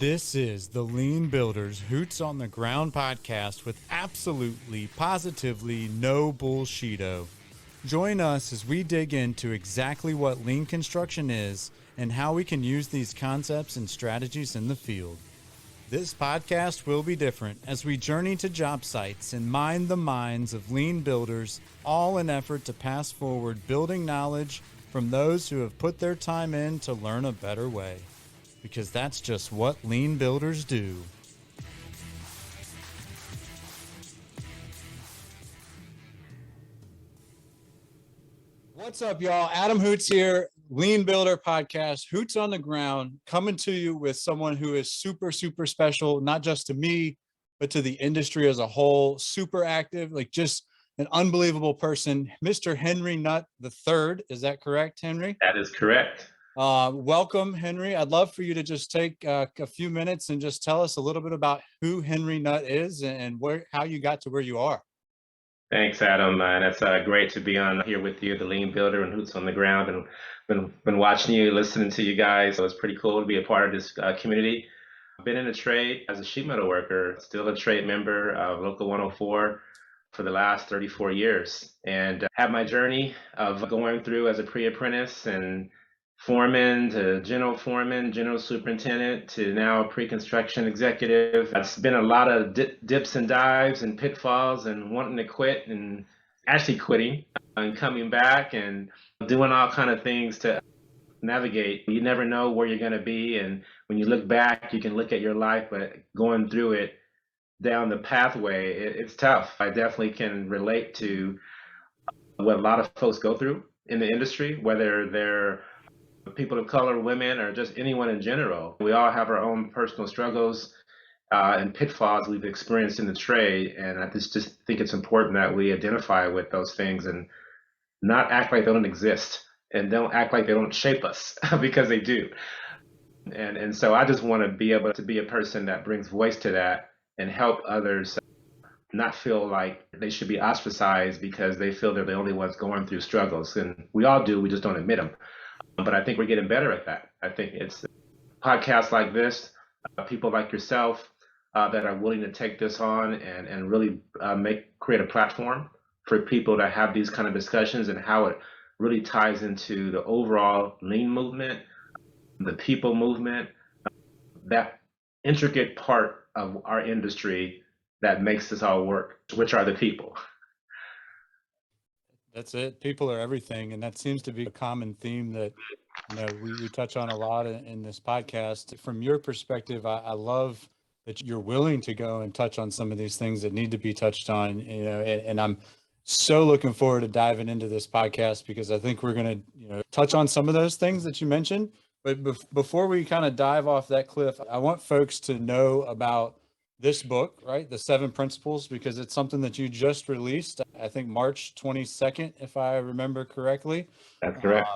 This is the Lean Builders Hoots on the Ground podcast with absolutely, positively no bullshito. Join us as we dig into exactly what lean construction is and how we can use these concepts and strategies in the field. This podcast will be different as we journey to job sites and mine the minds of lean builders, all in effort to pass forward building knowledge from those who have put their time in to learn a better way. Because that's just what lean builders do. What's up, y'all? Adam Hoots here, Lean Builder Podcast, Hoots on the Ground, coming to you with someone who is super, super special, not just to me, but to the industry as a whole. Super active, like just an unbelievable person, Mr. Henry Nutt III. Is that correct, Henry? That is correct. Welcome, Henry. I'd love for you to just take a few minutes and just tell us a little bit about who Henry Nutt is and how you got to where you are. Thanks, Adam. And it's great to be on here with you, the Lean Builder and Hoots on the Ground. And been watching you, listening to you guys. So it's pretty cool to be a part of this community. I've been in the trade as a sheet metal worker, still a trade member of Local 104 for the last 34 years. And had my journey of going through as a pre-apprentice and foreman to general foreman, general superintendent to now pre-construction executive. It's been a lot of dips and dives and pitfalls and wanting to quit and actually quitting and coming back and doing all kind of things to navigate. You never know where you're going to be, and when you look back, you can look at your life, but going through it down the pathway, it's tough. I definitely can relate to what a lot of folks go through in the industry, whether they're people of color, women, or just anyone in general. We all have our own personal struggles and pitfalls we've experienced in the trade, and I just think it's important that we identify with those things and not act like they don't exist and don't act like they don't shape us because they do. And so I just want to be able to be a person that brings voice to that and help others not feel like they should be ostracized because they feel they're the only ones going through struggles. And we all do, we just don't admit them. But I think we're getting better at that. I think it's podcasts like this, people like yourself that are willing to take this on and really create a platform for people to have these kind of discussions and how it really ties into the overall lean movement, the people movement, that intricate part of our industry that makes this all work, which are the people. That's it. People are everything. And that seems to be a common theme that, we touch on a lot in this podcast. From your perspective, I love that you're willing to go and touch on some of these things that need to be touched on, and I'm so looking forward to diving into this podcast because I think we're going to, touch on some of those things that you mentioned. But before we kind of dive off that cliff, I want folks to know about this book, right? The 7 Principles, because it's something that you just released, I think March 22nd, if I remember correctly. That's correct.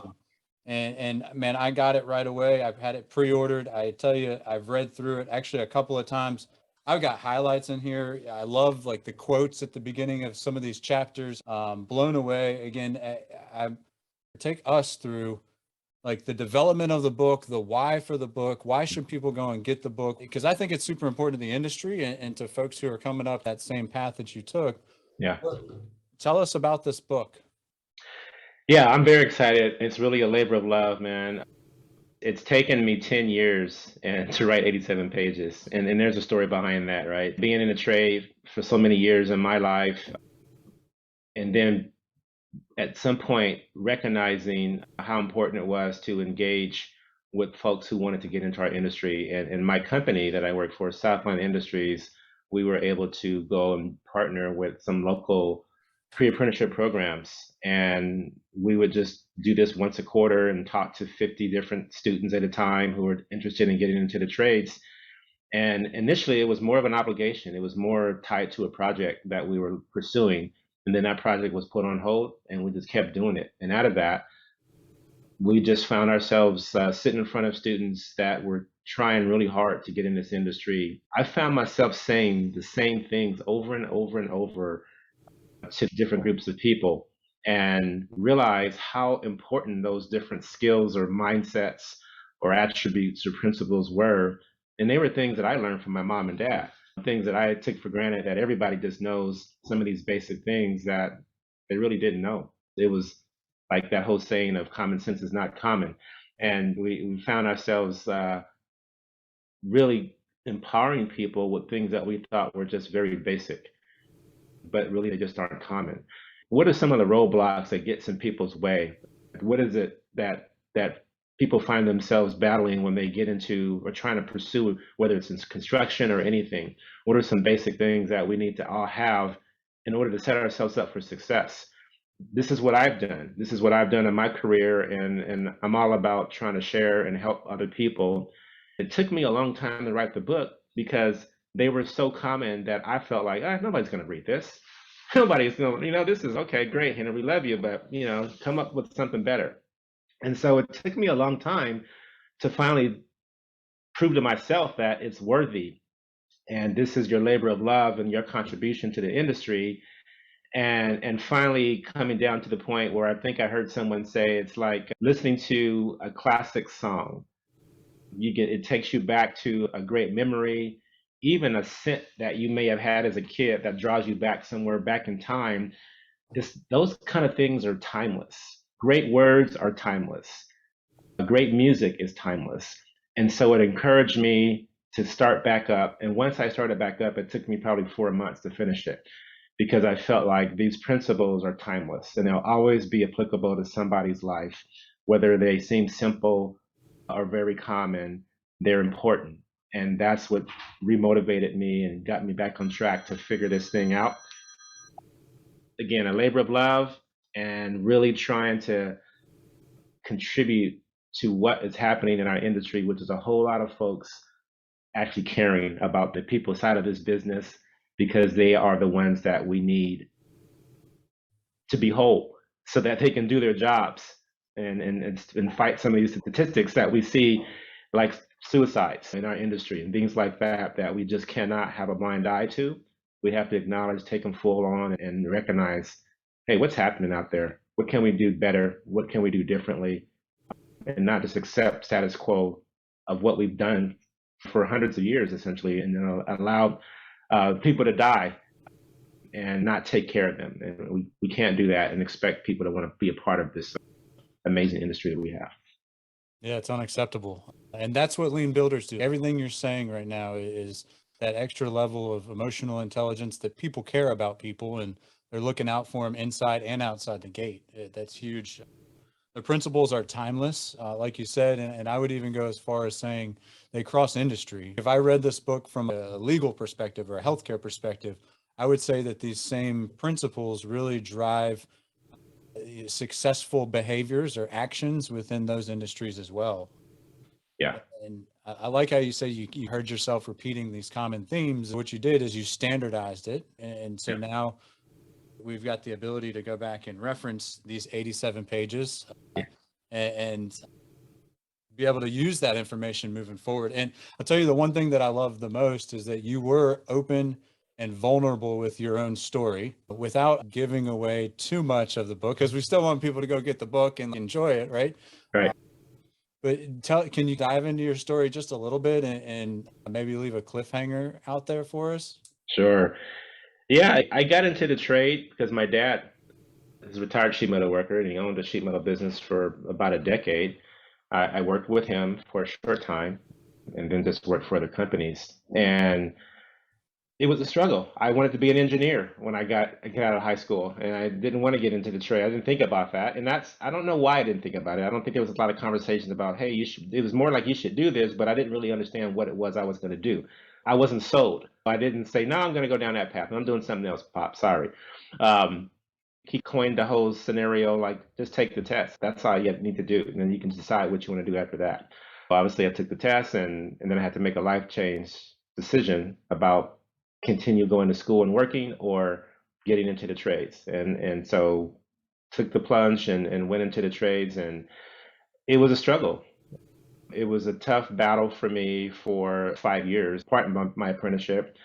And man, I got it right away. I've had it pre-ordered. I tell you, I've read through it actually a couple of times. I've got highlights in here. I love like the quotes at the beginning of some of these chapters. Blown away. Again, I take us through like the development of the book, the why for the book. Why should people go and get the book? Because I think it's super important to the industry and to folks who are coming up that same path that you took. Yeah. Tell us about this book. Yeah, I'm very excited. It's really a labor of love, man. It's taken me 10 years to write 87 pages. And there's a story behind that, right? Being in the trade for so many years in my life, and then at some point recognizing how important it was to engage with folks who wanted to get into our industry. And my company that I work for, Southland Industries, we were able to go and partner with some local pre-apprenticeship programs. And we would just do this once a quarter and talk to 50 different students at a time who were interested in getting into the trades. And initially, it was more of an obligation. It was more tied to a project that we were pursuing. And then that project was put on hold, and we just kept doing it. And out of that, we just found ourselves sitting in front of students that were trying really hard to get in this industry. I found myself saying the same things over and over and over to different groups of people, and realize how important those different skills or mindsets or attributes or principles were And they were things that I learned from my mom and dad, things that I took for granted that everybody just knows some of these basic things that they really didn't know. It was like that whole saying of common sense is not common. And we found ourselves really empowering people with things that we thought were just very basic, but really they just aren't common. What are some of the roadblocks that gets in people's way? What is it that people find themselves battling when they get into or trying to pursue, whether it's in construction or anything? What are some basic things that we need to all have in order to set ourselves up for success? This is what I've done. This is what I've done in my career, and I'm all about trying to share and help other people. It took me a long time to write the book because they were so common that I felt like, nobody's going to read this. Nobody's going to, this is okay, great, Henry, we love you, but, come up with something better. And so it took me a long time to finally prove to myself that it's worthy. And this is your labor of love and your contribution to the industry. And finally coming down to the point where I think I heard someone say it's like listening to a classic song. It takes you back to a great memory, even a scent that you may have had as a kid that draws you back somewhere back in time. Those kind of things are timeless. Great words are timeless. Great music is timeless. And so it encouraged me to start back up. And once I started back up, it took me probably 4 months to finish it because I felt like these principles are timeless and they'll always be applicable to somebody's life, whether they seem simple or very common, they're important. And that's what remotivated me and got me back on track to figure this thing out. Again, a labor of love and really trying to contribute to what is happening in our industry, which is a whole lot of folks actually caring about the people side of this business because they are the ones that we need to be whole so that they can do their jobs and fight some of these statistics that we see, like suicides in our industry and things like that, that we just cannot have a blind eye to. We have to acknowledge, take them full on, and recognize, hey, what's happening out there? What can we do better? What can we do differently? And not just accept status quo of what we've done for hundreds of years, essentially, and allow people to die and not take care of them. And we can't do that and expect people to want to be a part of this amazing industry that we have. Yeah, it's unacceptable. And that's what lean builders do. Everything you're saying right now is that extra level of emotional intelligence that people care about people and they're looking out for them inside and outside the gate. That's huge. The principles are timeless, like you said, and I would even go as far as saying they cross industry. If I read this book from a legal perspective or a healthcare perspective, I would say that these same principles really drive successful behaviors or actions within those industries as well. Yeah. And I like how you say you heard yourself repeating these common themes. What you did is you standardized it. And so now we've got the ability to go back and reference these 87 pages and be able to use that information moving forward. And I'll tell you, the one thing that I love the most is that you were open and vulnerable with your own story without giving away too much of the book, because we still want people to go get the book and enjoy it, right? Right. But can you dive into your story just a little bit and maybe leave a cliffhanger out there for us? Sure. Yeah, I got into the trade because my dad is a retired sheet metal worker and he owned a sheet metal business for about a decade. I worked with him for a short time and then just worked for other companies. And it was a struggle. I wanted to be an engineer when I got out of high school, and I didn't want to get into the trade. I didn't think about that, and I don't know why I didn't think about it. I don't think there was a lot of conversations about, hey, you should. It was more like you should do this, but I didn't really understand what it was I was going to do. I wasn't sold. I didn't say, no, I'm going to go down that path. I'm doing something else, Pop. Sorry. He coined the whole scenario like, just take the test. That's all you need to do, and then you can decide what you want to do after that. Well, obviously, I took the test, and then I had to make a life change decision about continue going to school and working or getting into the trades. And so took the plunge and went into the trades, and it was a struggle. It was a tough battle for me for 5 years. Part of my apprenticeship,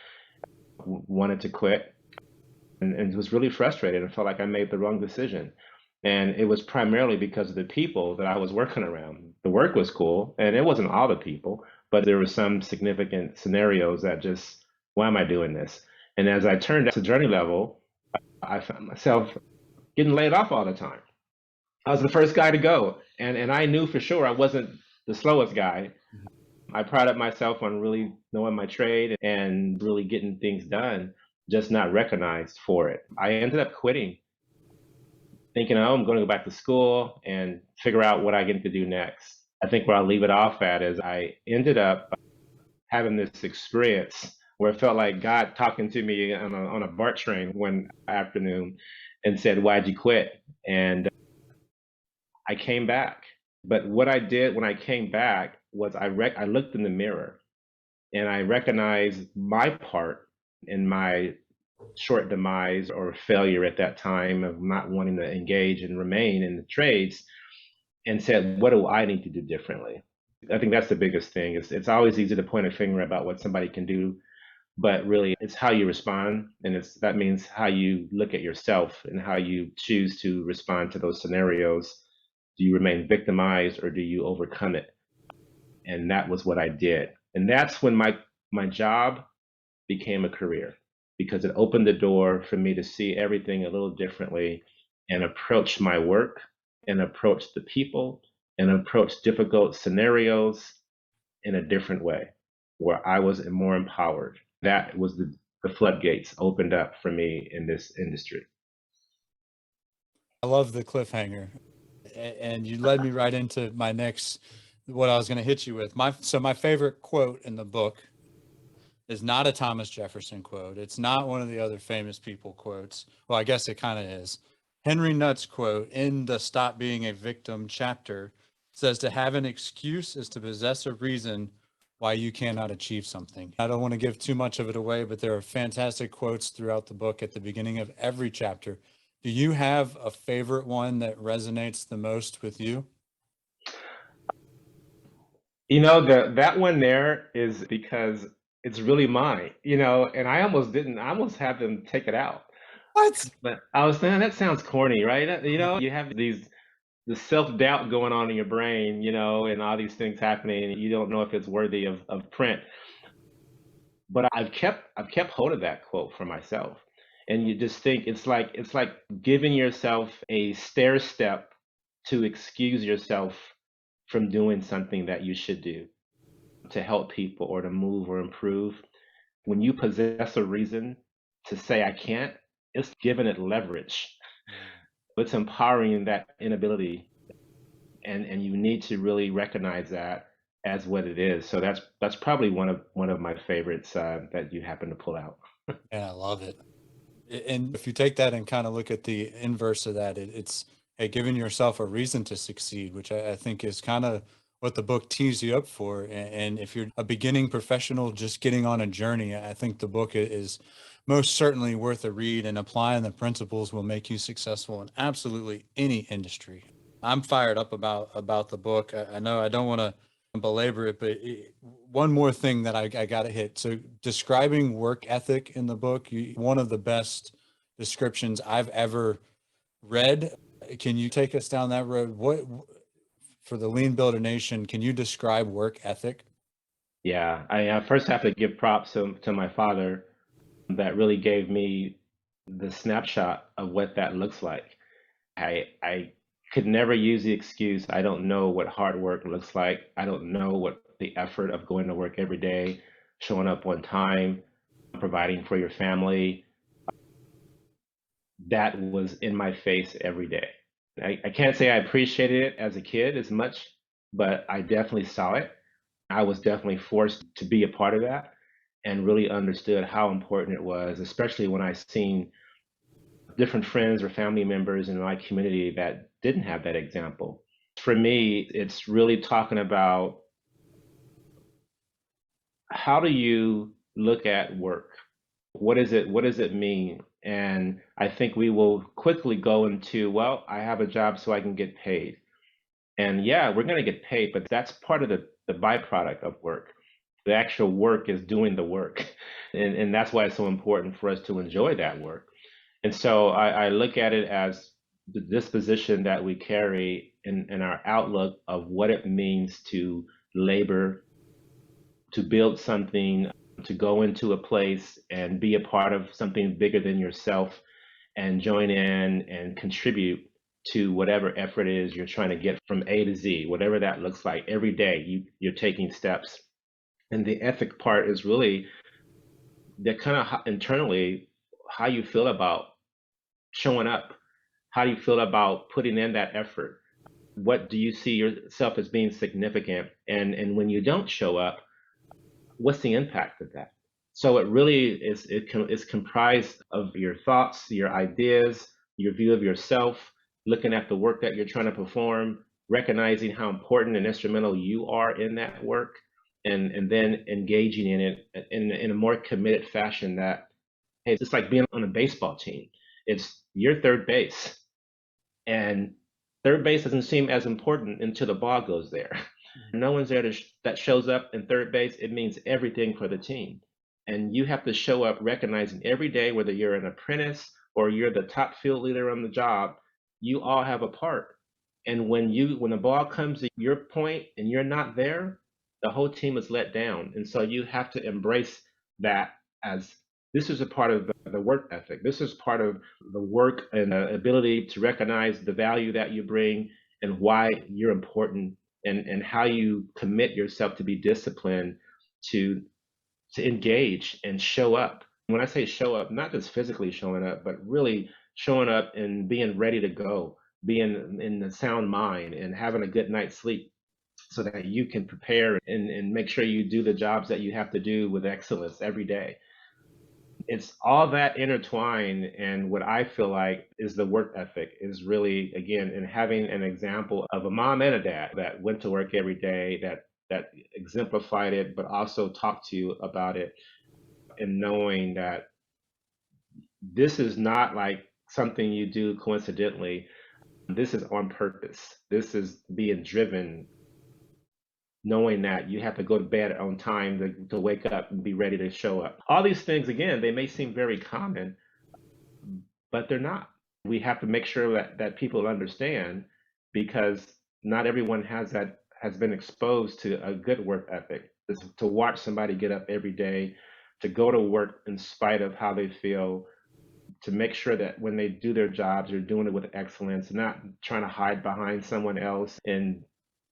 wanted to quit and was really frustrated and felt like I made the wrong decision. And it was primarily because of the people that I was working around. The work was cool, and it wasn't all the people, but there were some significant scenarios that just, why am I doing this? And as I turned to journey level, I found myself getting laid off all the time. I was the first guy to go, and I knew for sure I wasn't the slowest guy. I prided myself on really knowing my trade and really getting things done, just not recognized for it. I ended up quitting, thinking, oh, I'm going to go back to school and figure out what I get to do next. I think where I'll leave it off at is I ended up having this experience where it felt like God talking to me on a BART train one afternoon and said, why'd you quit? And I came back. But what I did when I came back was I looked in the mirror and I recognized my part in my short demise or failure at that time of not wanting to engage and remain in the trades, and said, what do I need to do differently? I think that's the biggest thing. It's always easy to point a finger about what somebody can do, but really it's how you respond, and that means how you look at yourself and how you choose to respond to those scenarios. Do you remain victimized or do you overcome it? And that was what I did. And that's when my job became a career, because it opened the door for me to see everything a little differently and approach my work and approach the people and approach difficult scenarios in a different way, where I was more empowered. That was the floodgates opened up for me in this industry. I love the cliffhanger, and you led me right into my next, what I was going to hit you with. My favorite quote in the book is not a Thomas Jefferson quote. It's not one of the other famous people quotes. Well, I guess it kind of is. Henry Nutt's quote in the Stop Being a Victim chapter says, to have an excuse is to possess a reason why you cannot achieve something. I don't want to give too much of it away, but there are fantastic quotes throughout the book at the beginning of every chapter. Do you have a favorite one that resonates the most with you? You know, that one there is because it's really mine, and I almost have them take it out. What? But I was thinking, that sounds corny, right? You have the self-doubt going on in your brain, and all these things happening, and you don't know if it's worthy of print. But I've kept hold of that quote for myself. And you just think it's like giving yourself a stair step to excuse yourself from doing something that you should do to help people or to move or improve. When you possess a reason to say I can't, it's giving it leverage. It's empowering that inability, and you need to really recognize that as what it is. So that's probably one of my favorites that you happen to pull out. Yeah, I love it. And if you take that and kind of look at the inverse of that, it's hey, giving yourself a reason to succeed, which I think is kind of what the book tees you up for. And if you're a beginning professional just getting on a journey, I think the book is most certainly worth a read, and applying the principles will make you successful in absolutely any industry. I'm fired up about the book. I know I don't want to belabor it, but one more thing that I got to hit. So describing work ethic in the book, one of the best descriptions I've ever read. Can you take us down that road? What, for the Lean Builder Nation, can you describe work ethic? Yeah, I first have to give props to my father that really gave me the snapshot of what that looks like. I could never use the excuse, I don't know what hard work looks like. I don't know what the effort of going to work every day, showing up on time, providing for your family. That was in my face every day. I can't say I appreciated it as a kid as much, but I definitely saw it. I was definitely forced to be a part of that and really understood how important it was, especially when I seen different friends or family members in my community that didn't have that example. For me, it's really talking about how do you look at work? What does it mean? And I think we will quickly go into, well, I have a job so I can get paid. And yeah, we're going to get paid, but that's part of the byproduct of work. The actual work is doing the work. And that's why it's so important for us to enjoy that work. And so I look at it as the disposition that we carry in our outlook of what it means to labor to build something, to go into a place and be a part of something bigger than yourself and join in and contribute to whatever effort it is you're trying to get from A to Z, whatever that looks like. Every day you're taking steps. And the ethic part is really that kind of internally how you feel about showing up, how do you feel about putting in that effort. What do you see yourself as being significant? And when you don't show up, what's the impact of that? So it really is comprised of your thoughts, your ideas, your view of yourself, looking at the work that you're trying to perform, recognizing how important and instrumental you are in that work, and then engaging in it in a more committed fashion that, hey, it's like being on a baseball team. It's your third base. And third base doesn't seem as important until the ball goes there. No one's there that shows up in third base. It means everything for the team. And you have to show up recognizing every day, whether you're an apprentice or you're the top field leader on the job, you all have a part. And when the ball comes to your point and you're not there, the whole team is let down. And so you have to embrace that as this is a part of the work ethic. This is part of the work and the ability to recognize the value that you bring and why you're important and how you commit yourself to be disciplined to engage and show up. When I say show up, not just physically showing up, but really showing up and being ready to go, being in a sound mind and having a good night's sleep so that you can prepare and make sure you do the jobs that you have to do with excellence every day. It's all that intertwined, and what I feel like is the work ethic is really, again, in having an example of a mom and a dad that went to work every day, that exemplified it, but also talked to you about it, and knowing that this is not like something you do coincidentally. This is on purpose. This is being driven, knowing that you have to go to bed on time to wake up and be ready to show up. All these things, again, they may seem very common, but they're not. We have to make sure that people understand, because not everyone has been exposed to a good work ethic. To watch somebody get up every day, to go to work in spite of how they feel, to make sure that when they do their jobs, they're doing it with excellence, not trying to hide behind someone else and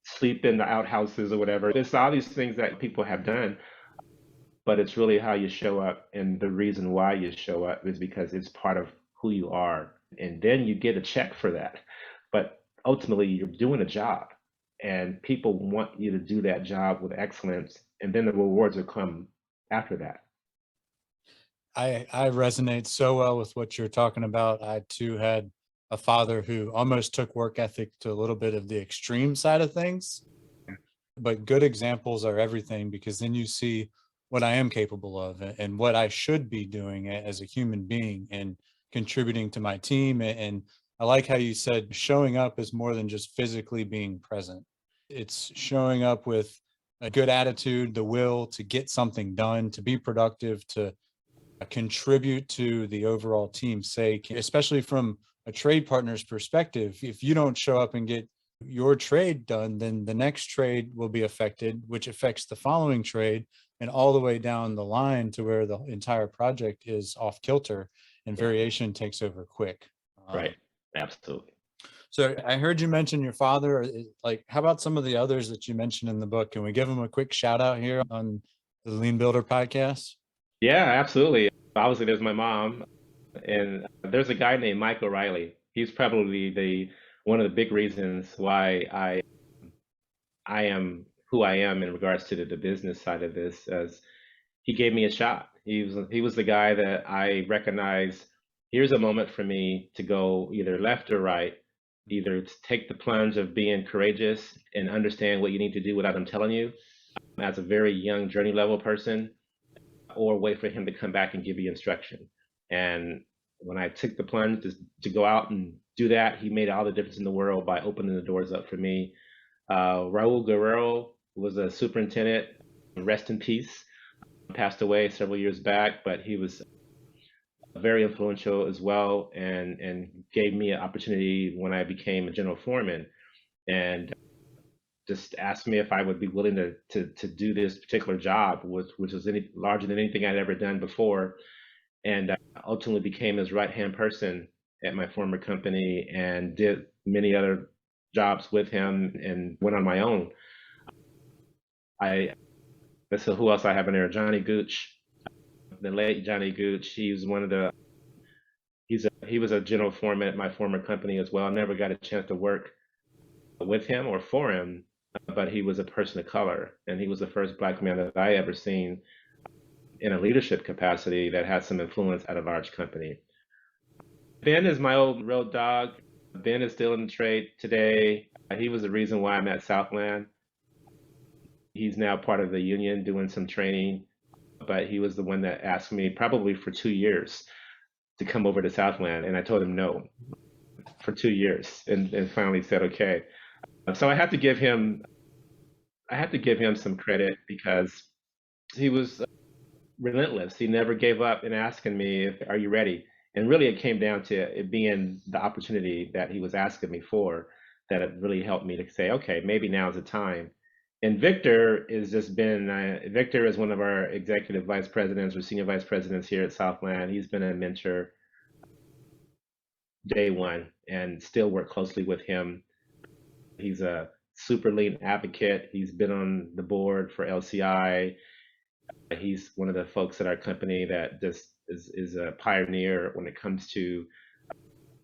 sleep in the outhouses or whatever. There's all these things that people have done, but it's really how you show up. And the reason why you show up is because it's part of who you are. And then you get a check for that. But ultimately, you're doing a job, and people want you to do that job with excellence. And then the rewards will come after that. I resonate so well with what you're talking about. I too had a father who almost took work ethic to a little bit of the extreme side of things. But good examples are everything, because then you see what I am capable of and what I should be doing as a human being and contributing to my team. And I like how you said showing up is more than just physically being present. It's showing up with a good attitude, the will to get something done, to be productive, to contribute to the overall team's sake, especially from a trade partner's perspective. If you don't show up and get your trade done, then the next trade will be affected, which affects the following trade, and all the way down the line to where the entire project is off kilter and variation takes over quick. Right. Absolutely. So I heard you mention your father. Like, how about some of the others that you mentioned in the book? Can we give them a quick shout out here on the Lean Builder podcast? Yeah, absolutely. Obviously, there's my mom, and there's a guy named Mike O'Reilly. He's probably the one of the big reasons why I am who I am in regards to the business side of this, as he gave me a shot. He was the guy that I recognized, here's a moment for me to go either left or right, either to take the plunge of being courageous and understand what you need to do without him telling you as a very young journey level person, or wait for him to come back and give you instruction. And when I took the plunge to go out and do that, he made all the difference in the world by opening the doors up for me. Raul Guerrero was a superintendent, rest in peace, passed away several years back, but he was very influential as well, and gave me an opportunity when I became a general foreman. And just asked me if I would be willing to do this particular job, which was larger than anything I'd ever done before, and ultimately became his right-hand person at my former company and did many other jobs with him and went on my own. So who else I have in there? Johnny Gooch, the late Johnny Gooch. He was a general foreman at my former company as well. I never got a chance to work with him or for him, but he was a person of color, and he was the first Black man that I ever seen in a leadership capacity that had some influence at a large company. Ben is my old road dog. Ben is still in the trade today. He was the reason why I'm at Southland. He's now part of the union doing some training, but he was the one that asked me probably for 2 years to come over to Southland, and I told him no for 2 years, and finally said okay. So I have to give him some credit because he was relentless. He never gave up in asking me, "Are you ready?" And really, it came down to it being the opportunity that he was asking me for that it really helped me to say, "Okay, maybe now's the time." And Victor Victor is one of our executive vice presidents or senior vice presidents here at Southland. He's been a mentor day one and still work closely with him. He's a super lean advocate. He's been on the board for LCI. He's one of the folks at our company that just is a pioneer when it comes to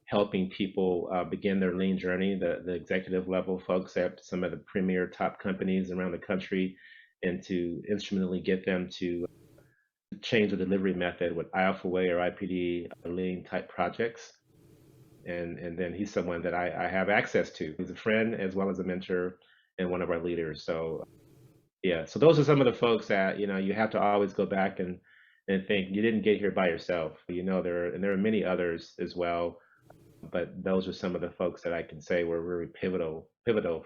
helping people begin their lean journey, the executive level folks at some of the premier top companies around the country, and to instrumentally get them to change the delivery method with Alpha Way or IPD lean type projects. And then he's someone that I have access to. He's a friend as well as a mentor and one of our leaders. So yeah, so those are some of the folks that, you have to always go back and think you didn't get here by yourself. There are many others as well, but those are some of the folks that I can say were really pivotal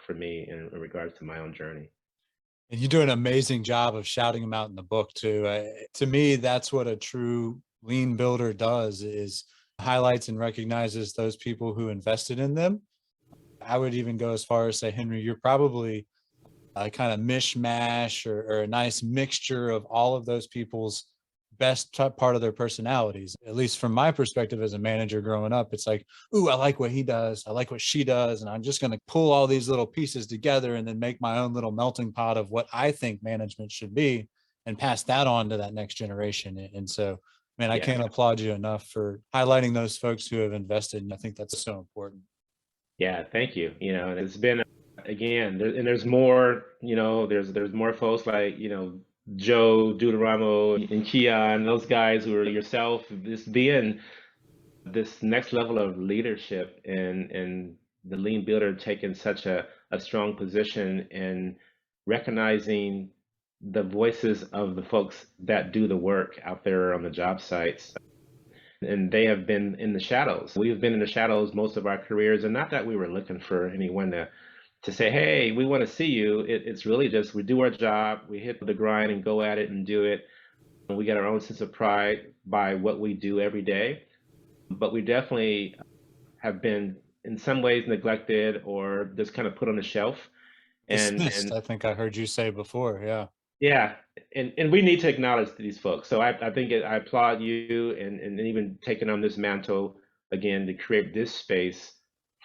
for me in regards to my own journey. And you do an amazing job of shouting them out in the book too. To me, that's what a true lean builder does, is highlights and recognizes those people who invested in them. I would even go as far as say, Henry, you're probably a kind of mishmash or a nice mixture of all of those people's best part of their personalities. At least from my perspective as a manager growing up, it's like, ooh, I like what he does. I like what she does. And I'm just going to pull all these little pieces together and then make my own little melting pot of what I think management should be and pass that on to that next generation. And so, man, I can't applaud you enough for highlighting those folks who have invested. And I think that's so important. Yeah, thank you. And it's been, again, there's more, there's more folks like, Joe Deuteramo and Keon, those guys who are yourself, just being this next level of leadership and the lean builder taking such a strong position and recognizing the voices of the folks that do the work out there on the job sites. And they have been in the shadows. We've been in the shadows most of our careers, and not that we were looking for anyone to say, hey, we want to see you. It's really just we do our job, we hit the grind and go at it and do it. And we get our own sense of pride by what we do every day. But we definitely have been in some ways neglected or just kind of put on the shelf. Dismissed, I think I heard you say before. Yeah. Yeah, and we need to acknowledge these folks. So I think I applaud you and even taking on this mantle again to create this space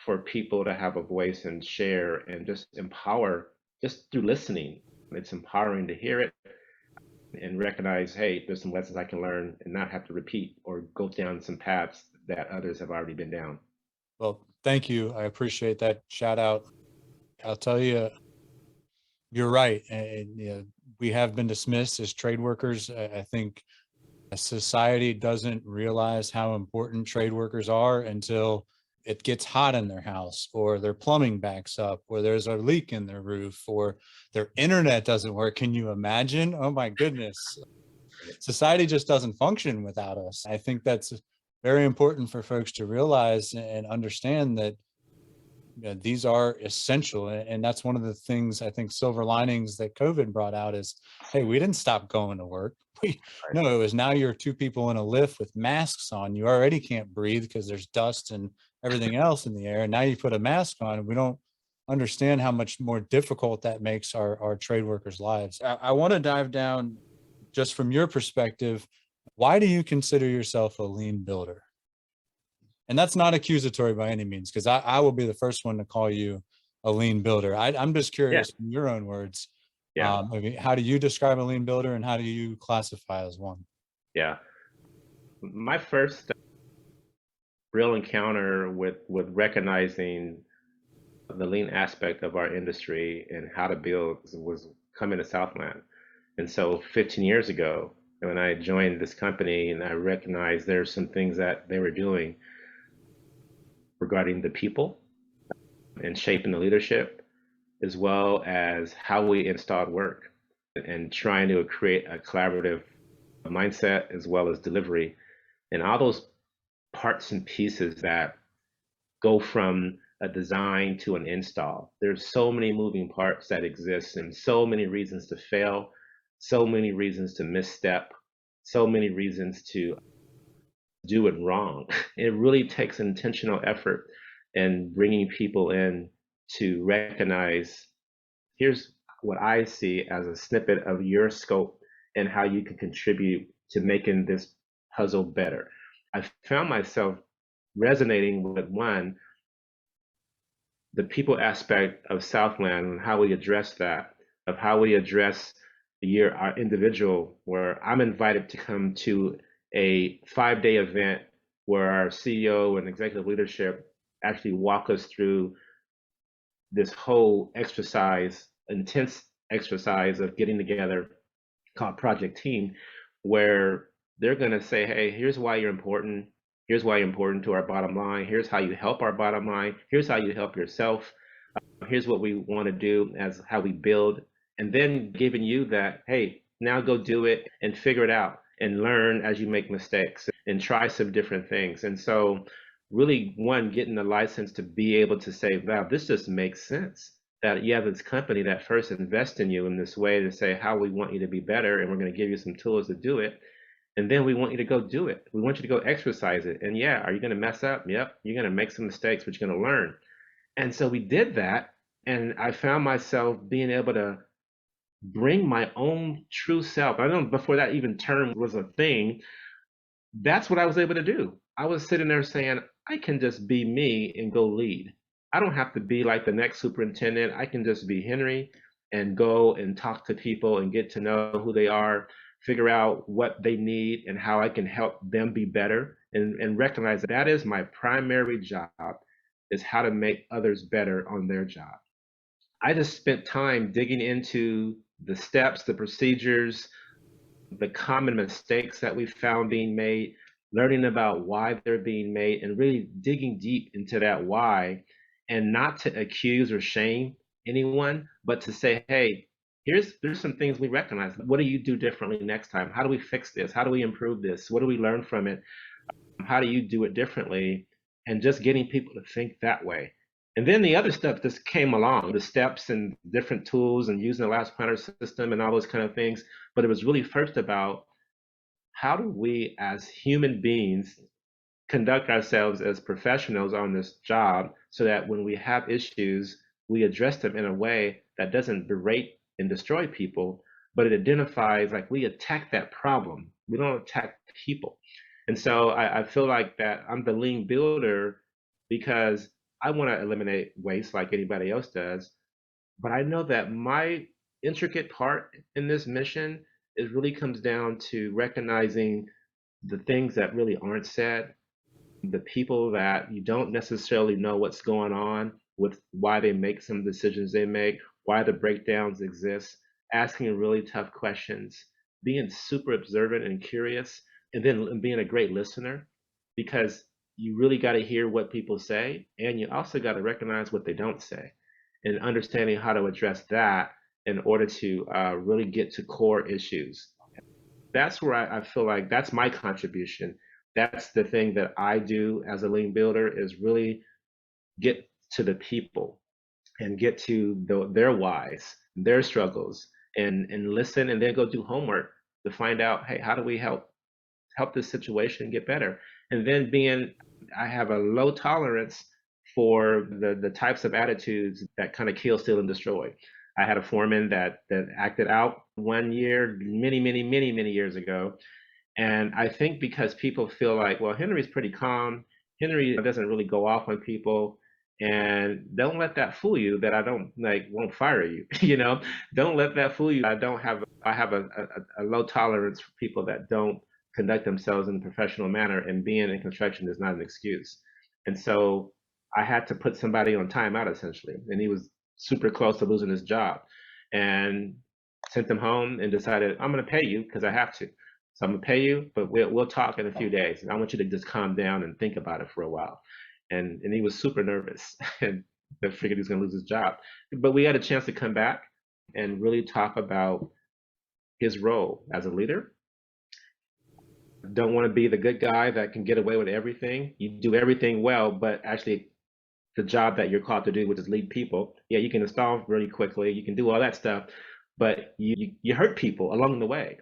for people to have a voice and share and just empower just through listening. It's empowering to hear it and recognize, hey, there's some lessons I can learn and not have to repeat or go down some paths that others have already been down. Well, thank you. I appreciate that shout out. I'll tell you, you're right. And we have been dismissed as trade workers. I think society doesn't realize how important trade workers are until it gets hot in their house, or their plumbing backs up, or there's a leak in their roof, or their internet doesn't work. Can you imagine? Oh my goodness. Society just doesn't function without us. I think that's very important for folks to realize and understand that these are essential. And that's one of the things I think silver linings that COVID brought out is, hey, we didn't stop going to work. No, it was now you're two people in a lift with masks on. You already can't breathe because there's dust and everything else in the air. And now you put a mask on and we don't understand how much more difficult that makes our trade workers' lives. I want to dive down just from your perspective. Why do you consider yourself a lean builder? And that's not accusatory by any means, because I will be the first one to call you a lean builder. I'm just Yeah, curious, from your own words, yeah, I mean, how do you describe a lean builder and how do you classify as one? yeah. My first real encounter with recognizing the lean aspect of our industry and how to build was coming to Southland. And so 15 years ago, when I joined this company and I recognized there's some things that they were doing regarding the people and shaping the leadership, as well as how we installed work and trying to create a collaborative mindset as well as delivery and all those parts and pieces that go from a design to an install. There's so many moving parts that exist and so many reasons to fail, so many reasons to misstep, so many reasons to do it wrong. It really takes intentional effort and bringing people in to recognize here's what I see as a snippet of your scope and how you can contribute to making this puzzle better. I found myself resonating with one, the people aspect of Southland and how we address that, of how we address our individual, where I'm invited to come to a 5-day event where our CEO and executive leadership actually walk us through this whole exercise, intense exercise of getting together called Project Team, where they're going to say, hey, here's why you're important. Here's why you're important to our bottom line. Here's how you help our bottom line. Here's how you help yourself. Here's what we want to do as how we build. And then giving you that, hey, now go do it and figure it out and learn as you make mistakes and try some different things. And so really one, getting the license to be able to say, wow, this just makes sense. That you have this company that first invests in you in this way to say how we want you to be better, and we're going to give you some tools to do it. And then we want you to go do it. We want you to go exercise it. And yeah, are you going to mess up? Yep. You're going to make some mistakes, but you're going to learn. And so we did that. And I found myself being able to bring my own true self. I know before that even term was a thing, that's what I was able to do. I was sitting there saying, I can just be me and go lead. I don't have to be like the next superintendent. I can just be Henry and go and talk to people and get to know who they are, figure out what they need and how I can help them be better, and recognize that that is my primary job, is how to make others better on their job. I just spent time digging into the steps, the procedures, the common mistakes that we found being made, learning about why they're being made, and really digging deep into that why, and not to accuse or shame anyone, but to say, hey, there's some things we recognize. What do you do differently next time? How do we fix this? How do we improve this? What do we learn from it? How do you do it differently? And just getting people to think that way. And then the other stuff just came along, the steps and different tools and using the last planner system and all those kind of things. But it was really first about how do we as human beings conduct ourselves as professionals on this job so that when we have issues, we address them in a way that doesn't berate and destroy people, but it identifies like we attack that problem. We don't attack people. And so I feel like that I'm the lean builder because I want to eliminate waste like anybody else does. But I know that my intricate part in this mission is really comes down to recognizing the things that really aren't said, the people that you don't necessarily know what's going on with why they make some decisions they make, why the breakdowns exist, asking really tough questions, being super observant and curious, and then being a great listener, because you really got to hear what people say, and you also got to recognize what they don't say, and understanding how to address that in order to really get to core issues. That's where I feel like that's my contribution. That's the thing that I do as a lean builder, is really get to the people and get to their whys, their struggles, and listen, and then go do homework to find out, hey, how do we help this situation get better? And then I have a low tolerance for the types of attitudes that kind of kill, steal, and destroy. I had a foreman that acted out one year, many years ago. And I think because people feel like, well, Henry's pretty calm. Henry doesn't really go off on people. And don't let that fool you that I don't won't fire you. Don't let that fool you. I have a low tolerance for people that don't conduct themselves in a professional manner, and being in construction is not an excuse. And so I had to put somebody on timeout essentially, and he was super close to losing his job, and sent him home and decided I'm going to pay you because I have to. So I'm gonna pay you, but we'll talk in a few days. And I want you to just calm down and think about it for a while. And he was super nervous and figured he was gonna lose his job. But we had a chance to come back and really talk about his role as a leader. Don't want to be the good guy that can get away with everything. You do everything well, but actually the job that you're called to do, which is lead people, yeah, you can install really quickly, you can do all that stuff, but you hurt people along the way.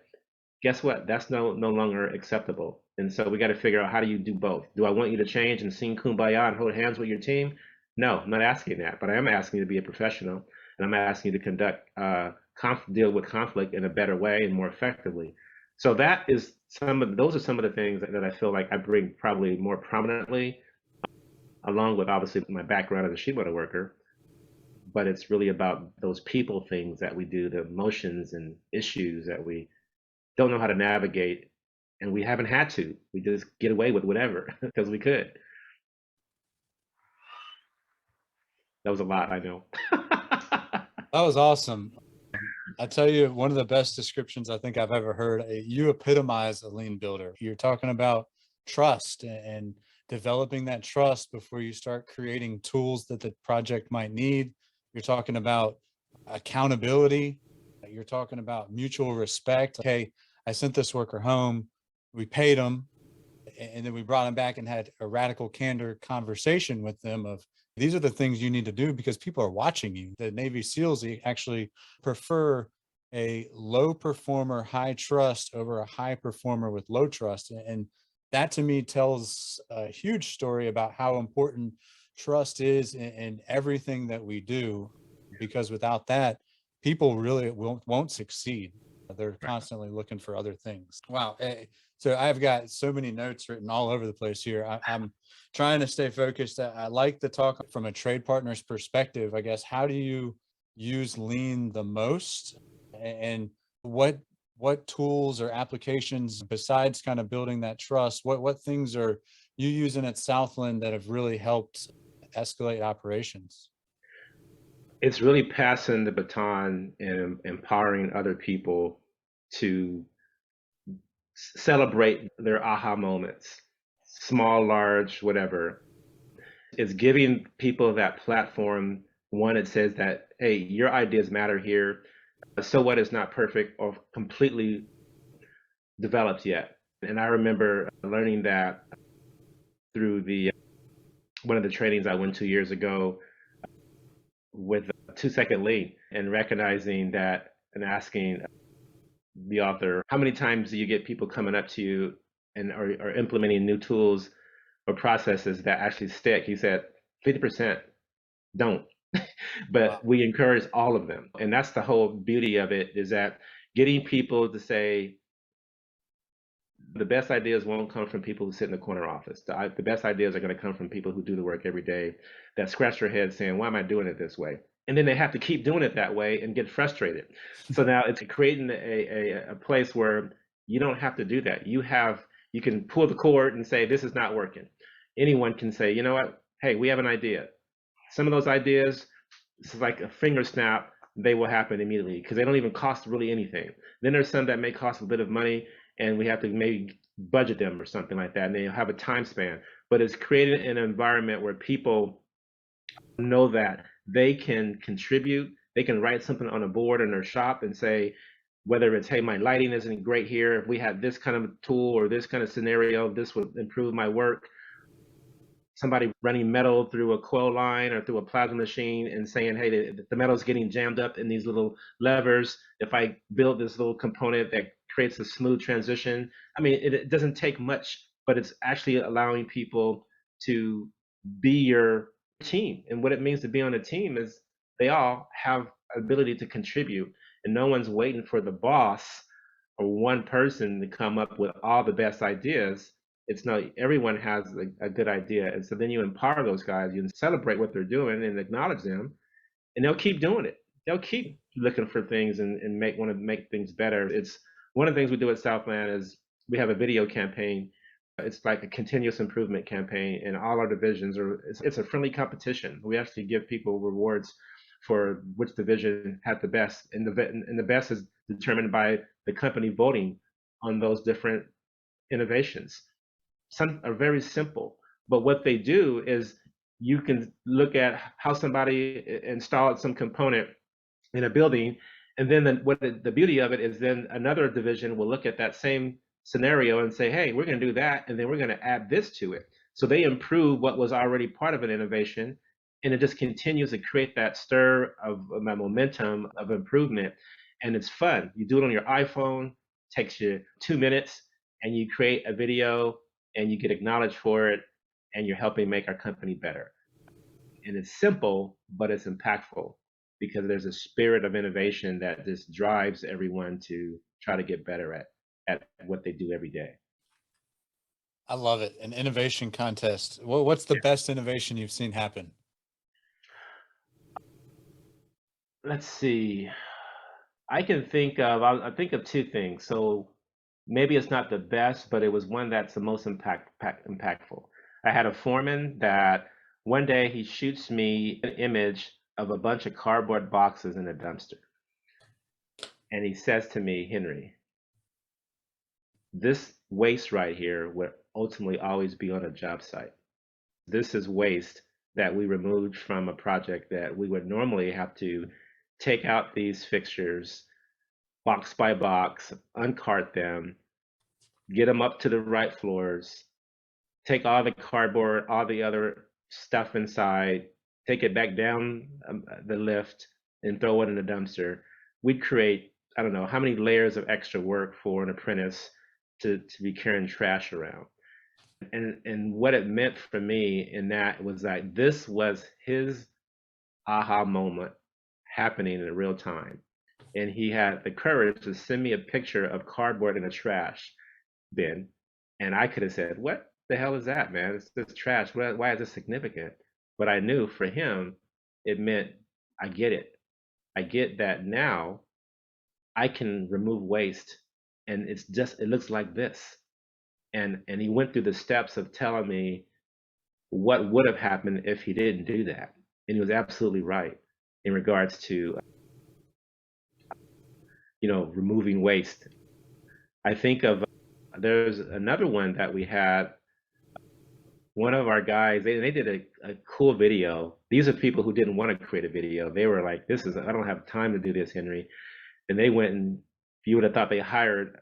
Guess what? That's no longer acceptable. And so we got to figure out, how do you do both? Do I want you to change and sing kumbaya and hold hands with your team? No, I'm not asking that, but I am asking you to be a professional, and I'm asking you to conduct deal with conflict in a better way and more effectively. So those are some of the things that I feel like I bring probably more prominently, along with obviously my background as a sheet metal worker. But it's really about those people things that we do, the emotions and issues that we don't know how to navigate, and we haven't had to. We just get away with whatever because we could. That was a lot, I know. That was awesome. I tell you, one of the best descriptions I think I've ever heard. You epitomize a lean builder. You're talking about trust and developing that trust before you start creating tools that the project might need. You're talking about accountability. You're talking about mutual respect. Okay, I sent this worker home, we paid them, and then we brought them back and had a radical candor conversation with them of, these are the things you need to do because people are watching you. The Navy SEALs actually prefer a low performer, high trust over a high performer with low trust. And that to me tells a huge story about how important trust is in everything that we do, because without that, people really won't succeed. They're constantly looking for other things. Wow. So I've got so many notes written all over the place here. I'm trying to stay focused. I like to talk from a trade partner's perspective, I guess. How do you use lean the most? And what tools or applications, besides kind of building that trust, what things are you using at Southland that have really helped escalate operations? It's really passing the baton and empowering other people to celebrate their aha moments, small, large, whatever. It's giving people that platform. One, it says that, hey, your ideas matter here. So what is not perfect or completely developed yet. And I remember learning that through one of the trainings I went 2 years ago with 2-second lean, and recognizing that and asking the author, how many times do you get people coming up to you and are implementing new tools or processes that actually stick? He said 50% don't. But Wow. we encourage all of them. And that's the whole beauty of it, is that getting people to say, the best ideas won't come from people who sit in the corner office. The best ideas are going to come from people who do the work every day, that scratch their head saying, why am I doing it this way? And then they have to keep doing it that way and get frustrated. So now it's creating a place where you don't have to do that. You can pull the cord and say, this is not working. Anyone can say, you know what? Hey, we have an idea. Some of those ideas, it's like a finger snap, they will happen immediately because they don't even cost really anything. Then there's some that may cost a bit of money, and we have to maybe budget them or something like that, and they have a time span. But it's created an environment where people know that they can contribute. They can write something on a board in their shop and say, whether it's, hey, my lighting isn't great here, if we had this kind of tool or this kind of scenario, this would improve my work. Somebody running metal through a coil line or through a plasma machine and saying, hey, the metal's getting jammed up in these little levers. If I build this little component that creates a smooth transition. I mean, it doesn't take much, but it's actually allowing people to be your team. And what it means to be on a team is they all have ability to contribute, and no one's waiting for the boss or one person to come up with all the best ideas. It's not, everyone has a good idea. And so then you empower those guys, you celebrate what they're doing and acknowledge them, and they'll keep doing it. They'll keep looking for things and want to make things better. It's one of the things we do at Southland is we have a video campaign. It's like a continuous improvement campaign in all our divisions, or it's a friendly competition. We actually give people rewards for which division had the best, and the best is determined by the company voting on those different innovations. Some are very simple, but what they do is you can look at how somebody installed some component in a building, and then the beauty of it is then another division will look at that same scenario and say, hey, we're going to do that, and then we're going to add this to it. So they improve what was already part of an innovation, and it just continues to create that stir of that momentum of improvement. And it's fun. You do it on your iPhone, takes you 2 minutes, and you create a video and you get acknowledged for it, and you're helping make our company better. And it's simple, but it's impactful because there's a spirit of innovation that just drives everyone to try to get better at what they do every day. I love it. An innovation contest. What's the best innovation you've seen happen? Let's see. I think of two things. So maybe it's not the best, but it was one that's the most impactful. I had a foreman that one day he shoots me an image of a bunch of cardboard boxes in a dumpster. And he says to me, Henry, this waste right here would ultimately always be on a job site. This is waste that we removed from a project that we would normally have to take out these fixtures box by box, uncart them, get them up to the right floors, take all the cardboard, all the other stuff inside, take it back down the lift and throw it in the dumpster. We'd create, I don't know how many layers of extra work for an apprentice to be carrying trash around. And what it meant for me in that was that this was his aha moment happening in real time. And he had the courage to send me a picture of cardboard in a trash bin. And I could have said, what the hell is that, man? It's this trash. Why is this significant? But I knew for him, it meant, I get it. I get that now I can remove waste and it looks like this. And he went through the steps of telling me what would have happened if he didn't do that. And he was absolutely right in regards to removing waste. I think of there's another one that we had. One of our guys, they did a cool video. These are people who didn't want to create a video. They were like, I don't have time to do this, Henry. And they went and you would have thought they hired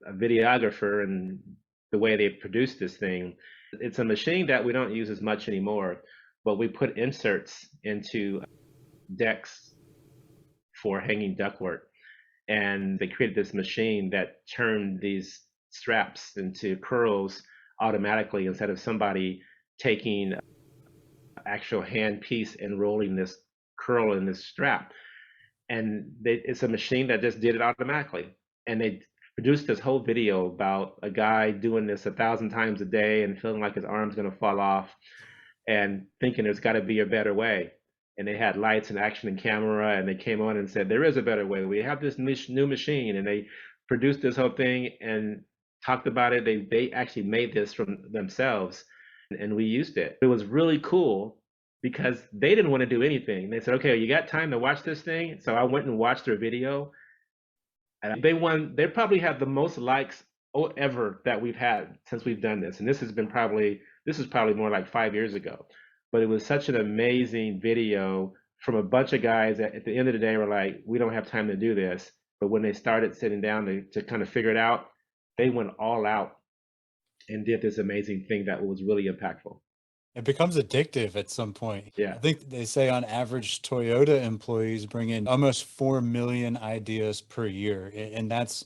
a videographer, and the way they produced this thing. It's a machine that we don't use as much anymore, but we put inserts into decks for hanging ductwork. And they created this machine that turned these straps into curls automatically instead of somebody taking an actual hand piece and rolling this curl in this strap. And it's a machine that just did it automatically. And they produced this whole video about a guy doing this 1,000 times a day and feeling like his arm's going to fall off and thinking there's got to be a better way. And they had lights and action and camera, and they came on and said, there is a better way. We have this new machine. And they produced this whole thing and talked about it. They actually made this from themselves, and we used it. It was really cool because they didn't want to do anything. They said, okay, you got time to watch this thing? So I went and watched their video. And they probably have the most likes ever that we've had since we've done this. And this is probably more like 5 years ago. But it was such an amazing video from a bunch of guys that at the end of the day were like, we don't have time to do this. But when they started sitting down to kind of figure it out, they went all out and did this amazing thing that was really impactful. It becomes addictive at some point. Yeah. I think they say on average, Toyota employees bring in almost 4 million ideas per year. And that's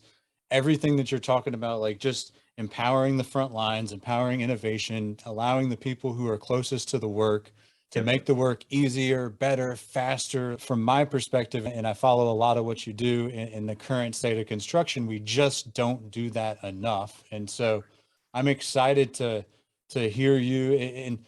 everything that you're talking about, like just empowering the front lines, empowering innovation, allowing the people who are closest to the work to make the work easier, better, faster. From my perspective, and I follow a lot of what you do in the current state of construction, we just don't do that enough. And so I'm excited to hear you and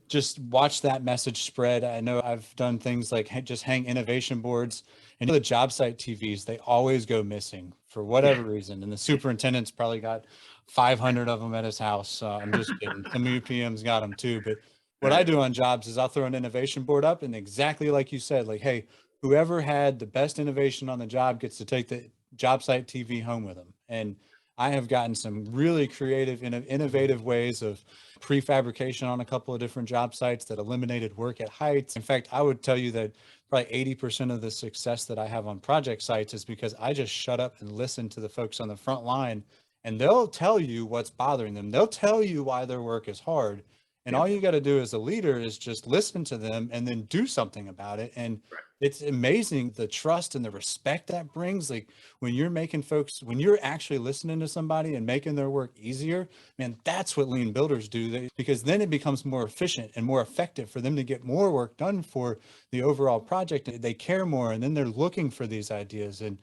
just watch that message spread. I know I've done things like just hang innovation boards, and the job site TVs, they always go missing for whatever reason. And the superintendent's probably got 500 of them at his house. I'm just kidding. Some of you PMs got them too. But what I do on jobs is I'll throw an innovation board up, and exactly like you said, like, hey, whoever had the best innovation on the job gets to take the job site TV home with them. And I have gotten some really creative, innovative ways of prefabrication on a couple of different job sites that eliminated work at heights. In fact, I would tell you that probably 80% of the success that I have on project sites is because I just shut up and listen to the folks on the front line, and they'll tell you what's bothering them. They'll tell you why their work is hard. And all you got to do as a leader is just listen to them and then do something about it. And it's amazing the trust and the respect that brings. Like when you're making folks, when you're actually listening to somebody and making their work easier, man, that's what lean builders do. Because then it becomes more efficient and more effective for them to get more work done for the overall project. They care more, and then they're looking for these ideas. And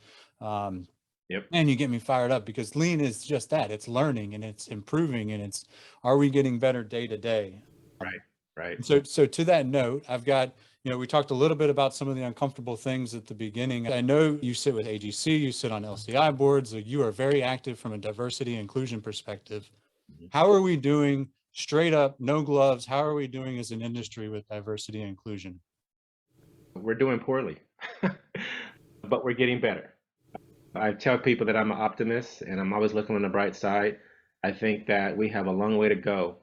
man, you get me fired up, because lean is just that. It's learning and it's improving, and it's, are we getting better day to day? Right. So to that note, I've got, we talked a little bit about some of the uncomfortable things at the beginning. I know you sit with AGC, you sit on LCI boards, you are very active from a diversity inclusion perspective. How are we doing straight up, no gloves? How are we doing as an industry with diversity and inclusion? We're doing poorly, but we're getting better. I tell people that I'm an optimist and I'm always looking on the bright side. I think that we have a long way to go.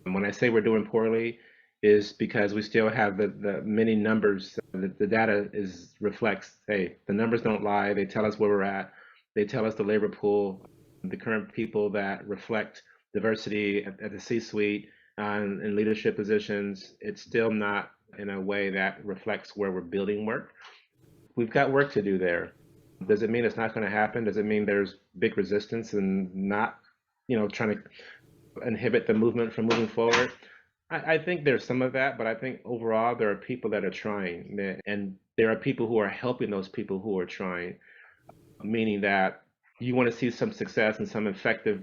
And when I say we're doing poorly, is because we still have the many numbers. The data reflects, hey, the numbers don't lie. They tell us where we're at. They tell us the labor pool, the current people that reflect diversity at the C-suite and leadership positions. It's still not in a way that reflects where we're building work. We've got work to do there. Does it mean it's not going to happen? Does it mean there's big resistance and not, trying to inhibit the movement from moving forward? I think there's some of that, but I think overall there are people that are trying, and there are people who are helping those people who are trying, meaning that you want to see some success and some effective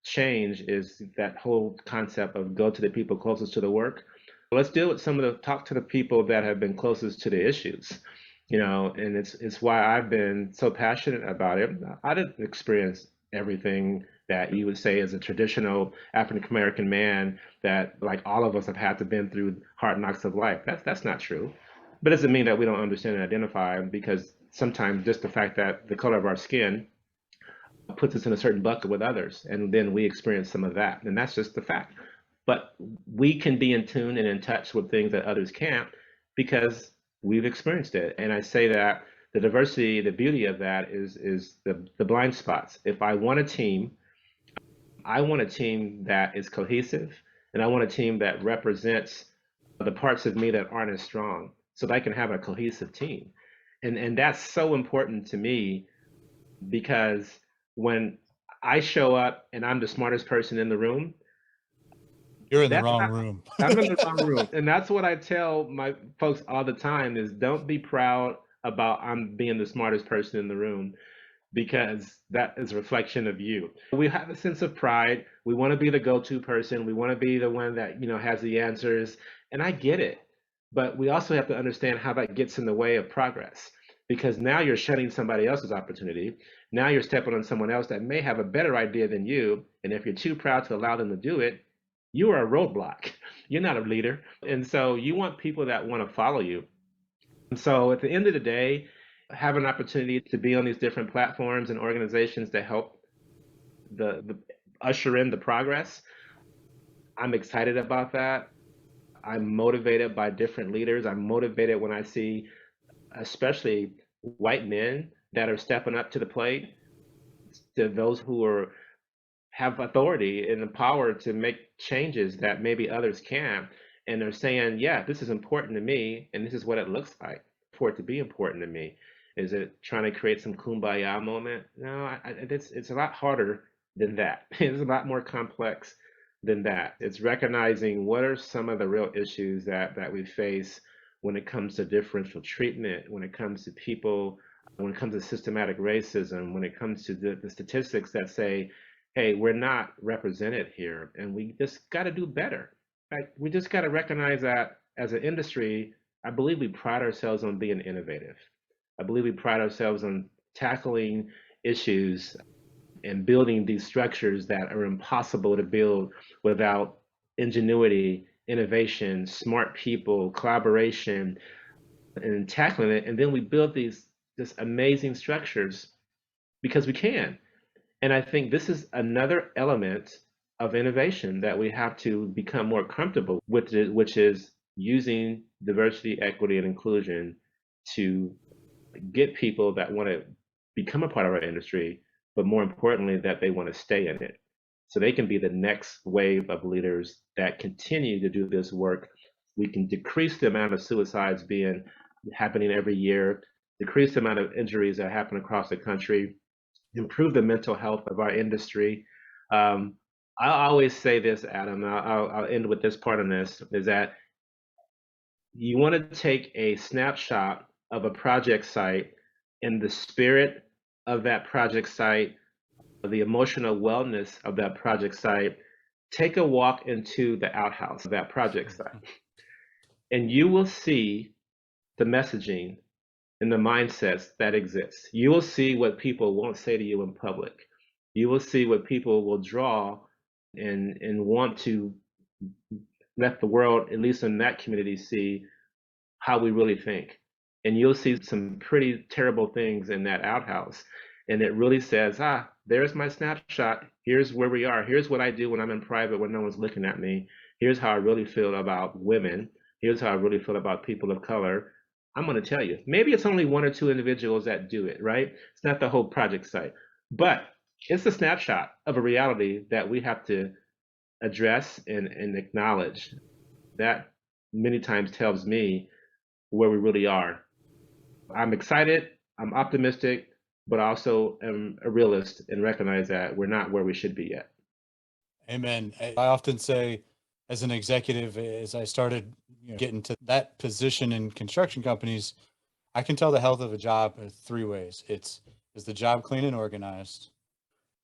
change. Is that whole concept of go to the people closest to the work. Let's deal with talk to the people that have been closest to the issues, and it's why I've been so passionate about it. I didn't experience everything that you would say as a traditional African American man, that like all of us have had to been through hard knocks of life. That's not true. But it doesn't mean that we don't understand and identify, because sometimes just the fact that the color of our skin puts us in a certain bucket with others, and then we experience some of that, and that's just the fact. But we can be in tune and in touch with things that others can't, because we've experienced it. And I say that the diversity, the beauty of that is the blind spots. If I want a team, I want a team that is cohesive, and I want a team that represents the parts of me that aren't as strong, so that I can have a cohesive team. And that's so important to me, because when I show up and I'm the smartest person in the room, you're in the wrong room. I'm in the wrong room. And that's what I tell my folks all the time is, don't be proud about I'm being the smartest person in the room, because that is a reflection of you. We have a sense of pride. We want to be the go-to person. We want to be the one that, has the answers. And I get it. But we also have to understand how that gets in the way of progress, because now you're shutting somebody else's opportunity. Now you're stepping on someone else that may have a better idea than you. And if you're too proud to allow them to do it, you are a roadblock. You're not a leader. And so you want people that want to follow you. And so at the end of the day, have an opportunity to be on these different platforms and organizations to help the usher in the progress. I'm excited about that. I'm motivated by different leaders. I'm motivated when I see, especially white men that are stepping up to the plate, to those who have authority and the power to make changes that maybe others can't. And they're saying, yeah, this is important to me, and this is what it looks like for it to be important to me. Is it trying to create some kumbaya moment? No, it's a lot harder than that. It's a lot more complex than that. It's recognizing what are some of the real issues that we face when it comes to differential treatment, when it comes to people, when it comes to systematic racism, when it comes to the statistics that say, hey, we're not represented here, and we just got to do better. Like, we just got to recognize that as an industry, I believe we pride ourselves on being innovative. I believe we pride ourselves on tackling issues and building these structures that are impossible to build without ingenuity, innovation, smart people, collaboration, and tackling it. And then we build these just amazing structures because we can. And I think this is another element of innovation that we have to become more comfortable with, which is using diversity, equity, and inclusion to get people that want to become a part of our industry, but more importantly, that they want to stay in it. So they can be the next wave of leaders that continue to do this work. We can decrease the amount of suicides happening every year, decrease the amount of injuries that happen across the country, improve the mental health of our industry. I always say this, Adam, I'll end with this part on this, is that you want to take a snapshot of a project site in the spirit of that project site, the emotional wellness of that project site. Take a walk into the outhouse of that project site, and you will see the messaging and the mindsets that exist. You will see what people won't say to you in public. You will see what people will draw and want to let the world, at least in that community, see how we really think. And you'll see some pretty terrible things in that outhouse. And it really says, there's my snapshot. Here's where we are. Here's what I do when I'm in private, when no one's looking at me. Here's how I really feel about women. Here's how I really feel about people of color. I'm going to tell you. Maybe it's only one or two individuals that do it, right? It's not the whole project site. But it's a snapshot of a reality that we have to address and acknowledge. That many times tells me where we really are. I'm excited, I'm optimistic, but also am a realist and recognize that we're not where we should be yet. Amen. I often say, as an executive, as I started getting to that position in construction companies, I can tell the health of a job in three ways. Is the job clean and organized?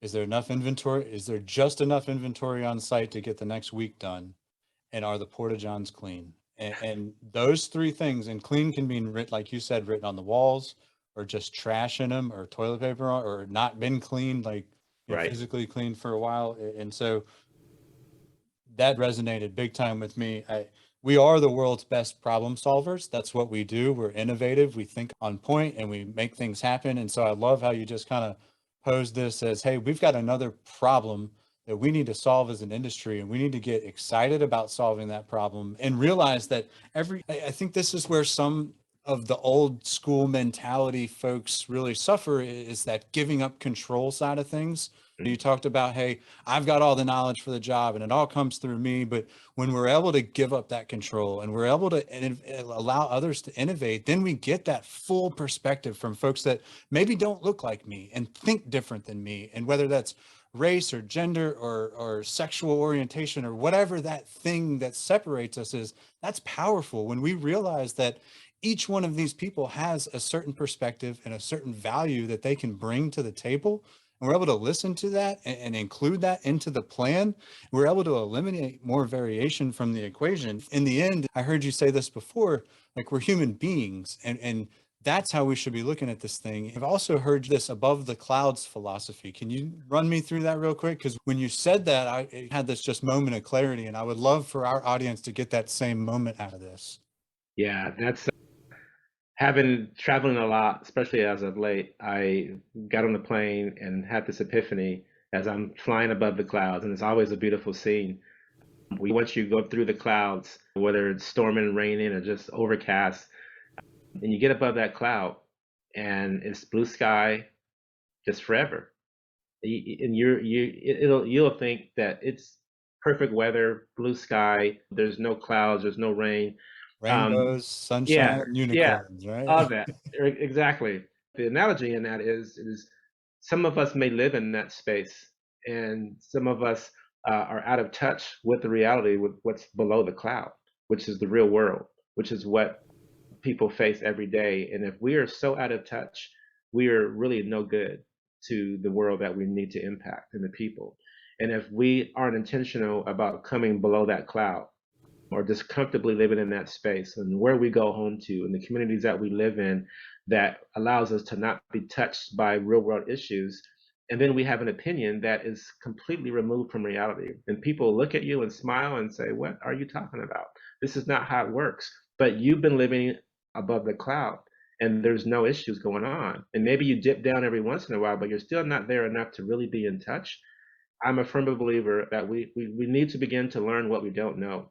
Is there enough inventory? Is there just enough inventory on site to get the next week done? And are the porta-johns clean? And those three things, and clean can mean, like you said, written on the walls, or just trash in them, or toilet paper, or not been cleaned, like Right. physically cleaned for a while. And so that resonated big time with me. We are the world's best problem solvers. That's what we do. We're innovative. We think on point and we make things happen. And so I love how you just kind of posed this as, hey, we've got another problem that we need to solve as an industry, and we need to get excited about solving that problem and realize that I think this is where some of the old school mentality folks really suffer, is that giving up control side of things. You talked about, hey, I've got all the knowledge for the job and it all comes through me. But when we're able to give up that control and we're able to allow others to innovate, then we get that full perspective from folks that maybe don't look like me and think different than me. And whether that's race or gender or sexual orientation or whatever that thing that separates us is, that's powerful when we realize that each one of these people has a certain perspective and a certain value that they can bring to the table. And we're able to listen to that and include that into the plan. We're able to eliminate more variation from the equation. In the end, I heard you say this before, like, we're human beings, and that's how we should be looking at this thing. I've also heard this above the clouds philosophy. Can you run me through that real quick? Because when you said that, I had this just moment of clarity, and I would love for our audience to get that same moment out of this. Yeah, that's traveling a lot, especially as of late. I got on the plane and had this epiphany as I'm flying above the clouds, and it's always a beautiful scene. Once you go through the clouds, whether it's storming, raining, or just overcast, and you get above that cloud, and it's blue sky just forever. And you'll think that it's perfect weather, blue sky. There's no clouds, there's no rain. Rainbows, sunshine, Yeah, yeah, unicorns, right? all that. Exactly. The analogy in that is some of us may live in that space, and some of us are out of touch with the reality, with what's below the cloud, which is the real world, which is what people face every day. And if we are so out of touch, we are really no good to the world that we need to impact and the people. And if we aren't intentional about coming below that cloud, or just comfortably living in that space and where we go home to and the communities that we live in, that allows us to not be touched by real world issues. And then we have an opinion that is completely removed from reality. And people look at you and smile and say, "What are you talking about? This is not how it works." But you've been living above the cloud and there's no issues going on. And maybe you dip down every once in a while, but you're still not there enough to really be in touch. I'm a firm believer that we need to begin to learn what we don't know.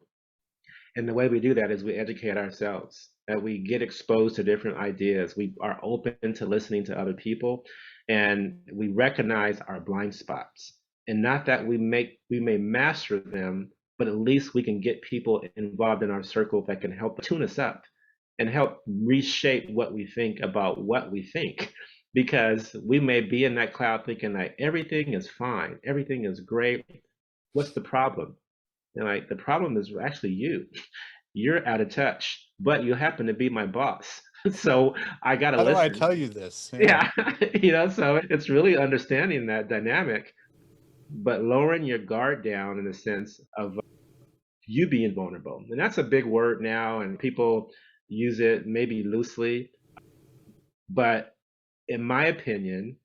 And the way we do that is we educate ourselves, that we get exposed to different ideas. We are open to listening to other people, and we recognize our blind spots. And not that we may master them, but at least we can get people involved in our circle that can help tune us up and help reshape what we think about what we think. Because we may be in that cloud thinking that everything is fine, everything is great. What's the problem? And like, the problem is actually you. You're out of touch, but you happen to be my boss. So I got to How do I listen. tell you this? Yeah. So it's really understanding that dynamic, but lowering your guard down in the sense of you being vulnerable. And that's a big word now, and people use it maybe loosely. But in my opinion,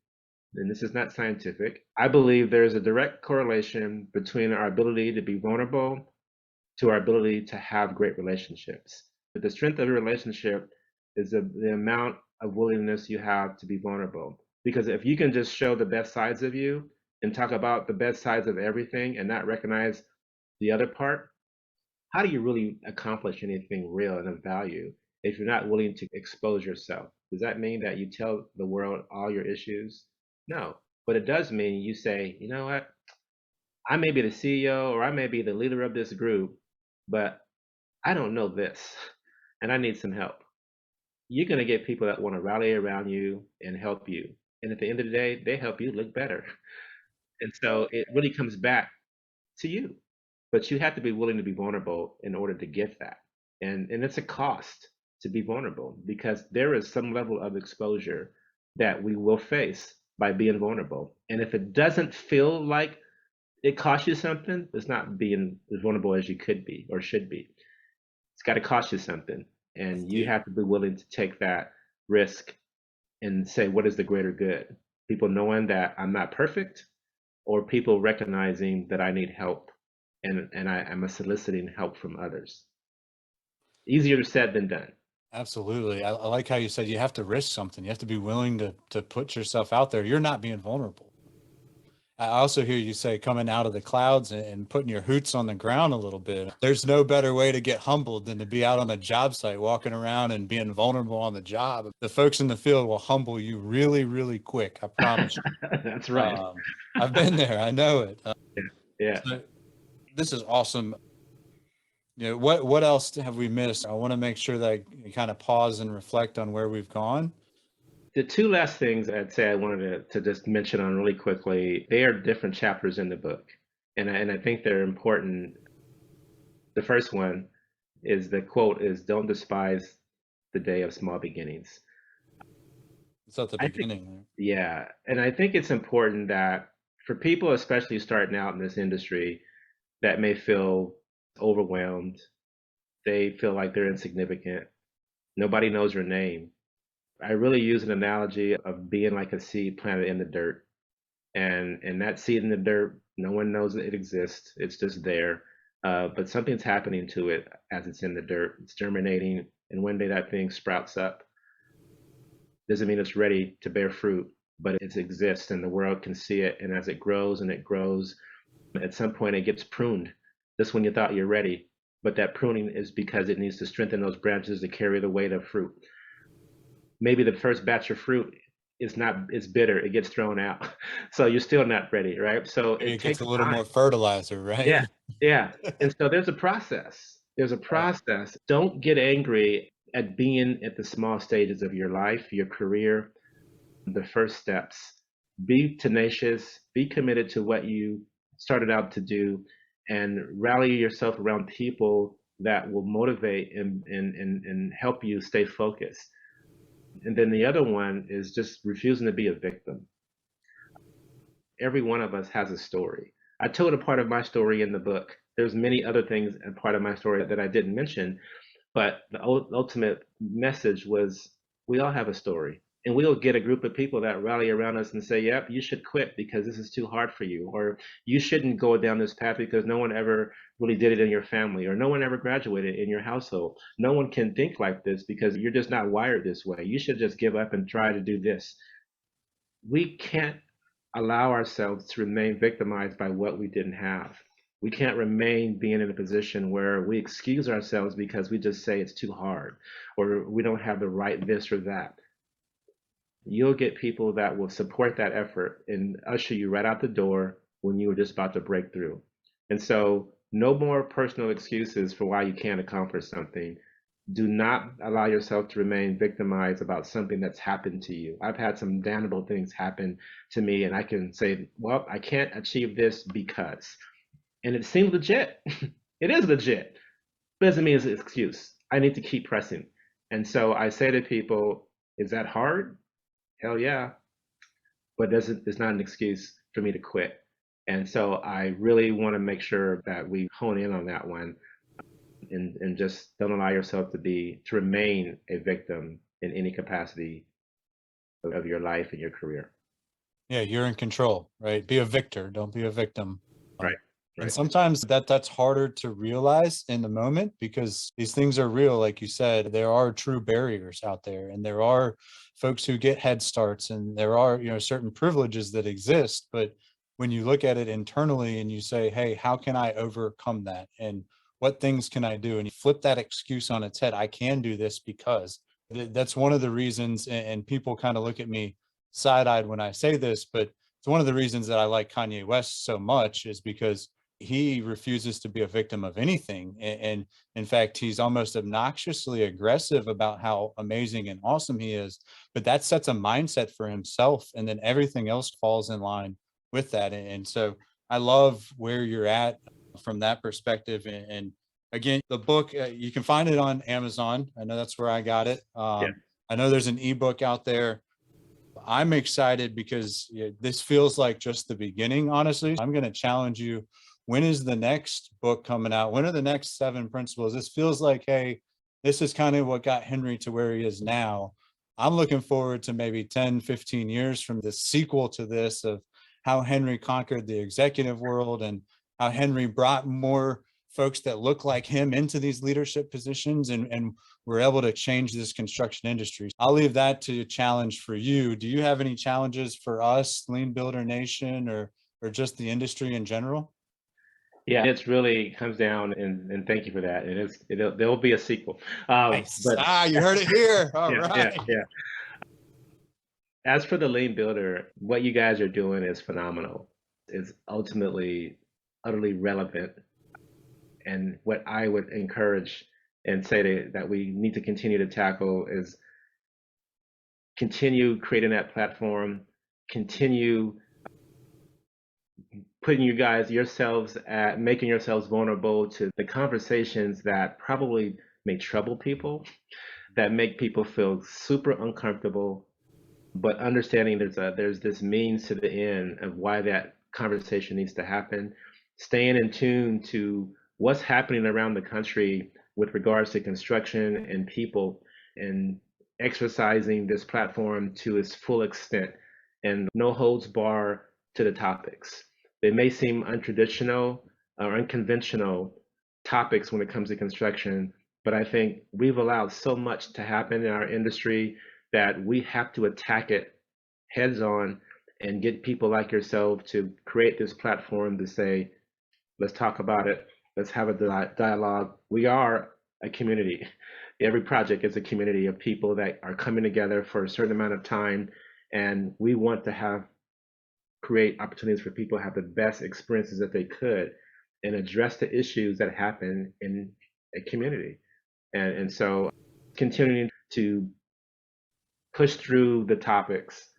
and this is not scientific, I believe there's a direct correlation between our ability to be vulnerable to our ability to have great relationships. But the strength of a relationship is the amount of willingness you have to be vulnerable. Because if you can just show the best sides of you and talk about the best sides of everything and not recognize the other part, how do you really accomplish anything real and of value if you're not willing to expose yourself? Does that mean that you tell the world all your issues? No. But it does mean you say, you know what? I may be the CEO or I may be the leader of this group, but I don't know this and I need some help. You're going to get people that want to rally around you and help you. And at the end of the day, they help you look better. And so it really comes back to you. But you have to be willing to be vulnerable in order to get that. And it's a cost to be vulnerable because there is some level of exposure that we will face by being vulnerable. And if it doesn't feel like it costs you something, it's not being as vulnerable as you could be or should be. It's got to cost you something. And you have to be willing to take that risk and say, what is the greater good? People knowing that I'm not perfect, or people recognizing that I need help and I am soliciting help from others. Easier said than done. Absolutely. I like how you said you have to risk something. You have to be willing to put yourself out there. You're not being vulnerable. I also hear you say coming out of the clouds and putting your hoots on the ground a little bit. There's no better way to get humbled than to be out on a job site, walking around and being vulnerable on the job. The folks in the field will humble you really, really quick. I promise you. That's right. I've been there. I know it. Yeah. So this is awesome. What else have we missed? I want to make sure that I kind of pause and reflect on where we've gone. The two last things I'd say I wanted to just mention on really quickly, they are different chapters in the book. And I think they're important. The first one is the quote is, "Don't despise the day of small beginnings." It's at the I think, beginning. yeah. And I think it's important that for people, especially starting out in this industry, that may feel overwhelmed, they feel like they're insignificant, nobody knows your name. I really use an analogy of being like a seed planted in the dirt. And that seed in the dirt, no one knows that it exists. It's just there. But something's happening to it as it's in the dirt. It's germinating, and one day that thing sprouts up. Doesn't mean it's ready to bear fruit, but it exists and the world can see it. And as it grows and it grows, at some point it gets pruned. Just when you thought you're ready, but that pruning is because it needs to strengthen those branches to carry the weight of fruit. Maybe the first batch of fruit it's bitter, it gets thrown out. So you're still not ready, right? So It takes gets a little time. more fertilizer, right? Yeah. And so there's a process. There's a process. Don't get angry at being at the small stages of your life, your career, the first steps. Be tenacious, be committed to what you started out to do, and rally yourself around people that will motivate and help you stay focused. And then the other one is just refusing to be a victim. Every one of us has a story. I told a part of my story in the book. There's many other things and part of my story that I didn't mention, but the ultimate message was we all have a story. And we'll get a group of people that rally around us and say, yep, you should quit because this is too hard for you. Or you shouldn't go down this path because no one ever really did it in your family, or no one ever graduated in your household. No one can think like this because you're just not wired this way. You should just give up and try to do this. We can't allow ourselves to remain victimized by what we didn't have. We can't remain being in a position where we excuse ourselves because we just say it's too hard or we don't have the right this or that. You'll get people that will support that effort and usher you right out the door when you were just about to break through. And so, no more personal excuses for why you can't accomplish something. Do not allow yourself to remain victimized about something that's happened to you. I've had some damnable things happen to me, and I can say, well, I can't achieve this because. And it seems legit. It is legit. But it doesn't mean it's an excuse. I need to keep pressing. And so I say to people, is that hard? Hell yeah. But it's not an excuse for me to quit. And so I really want to make sure that we hone in on that one and just don't allow yourself to remain a victim in any capacity of your life and your career. Yeah, you're in control, right? Be a victor, don't be a victim. Right. And sometimes that's harder to realize in the moment because these things are real. Like you said, there are true barriers out there, and there are folks who get head starts, and there are, certain privileges that exist. But when you look at it internally and you say, hey, how can I overcome that? And what things can I do? And you flip that excuse on its head. I can do this because that's one of the reasons. And people kind of look at me side-eyed when I say this, but it's one of the reasons that I like Kanye West so much is because he refuses to be a victim of anything. And in fact, he's almost obnoxiously aggressive about how amazing and awesome he is. But that sets a mindset for himself. And then everything else falls in line with that. And so I love where you're at from that perspective. And again, the book, you can find it on Amazon. I know that's where I got it. Yeah. I know there's an ebook out there. I'm excited because this feels like just the beginning, honestly. I'm going to challenge you. When is the next book coming out? When are the next 7 principles? This feels like, hey, this is kind of what got Henry to where he is now. I'm looking forward to maybe 10, 15 years from the sequel to this of how Henry conquered the executive world and how Henry brought more folks that look like him into these leadership positions and we're able to change this construction industry. I'll leave that to a challenge for you. Do you have any challenges for us, Lean Builder Nation, or just the industry in general? Yeah, it's really comes down, and thank you for that. There'll be a sequel. Nice. You heard it here. All right. Yeah. As for the Lean Builder, what you guys are doing is phenomenal. It's ultimately utterly relevant. And what I would encourage and say that we need to continue to tackle is continue creating that platform, continue putting making yourselves vulnerable to the conversations that probably may trouble people, that make people feel super uncomfortable, but understanding there's this means to the end of why that conversation needs to happen, staying in tune to what's happening around the country with regards to construction and people, and exercising this platform to its full extent and no holds bar to the topics. They may seem untraditional or unconventional topics when it comes to construction, but I think we've allowed so much to happen in our industry that we have to attack it heads on and get people like yourself to create this platform to say, let's talk about it. Let's have a dialogue. We are a community. Every project is a community of people that are coming together for a certain amount of time, and we want to create opportunities for people to have the best experiences that they could and address the issues that happen in a community. And so continuing to push through the topics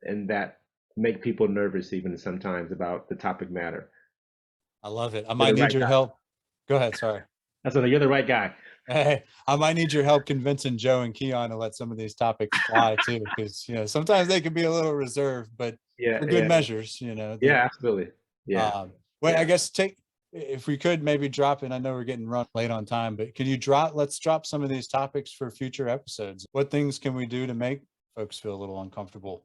and that make people nervous even sometimes about the topic matter. I love it. I You're might the need right your guy. help. Go ahead. Sorry. That's what, you're the right guy. Hey, I might need your help convincing Joe and Keon to let some of these topics fly too, because sometimes they can be a little reserved, but Yeah, for good yeah, measures. yeah, absolutely. Yeah, Well, I yeah. guess if we could maybe drop in. I know we're getting run late on time, but can you let's drop some of these topics for future episodes. What things can we do to make folks feel a little uncomfortable?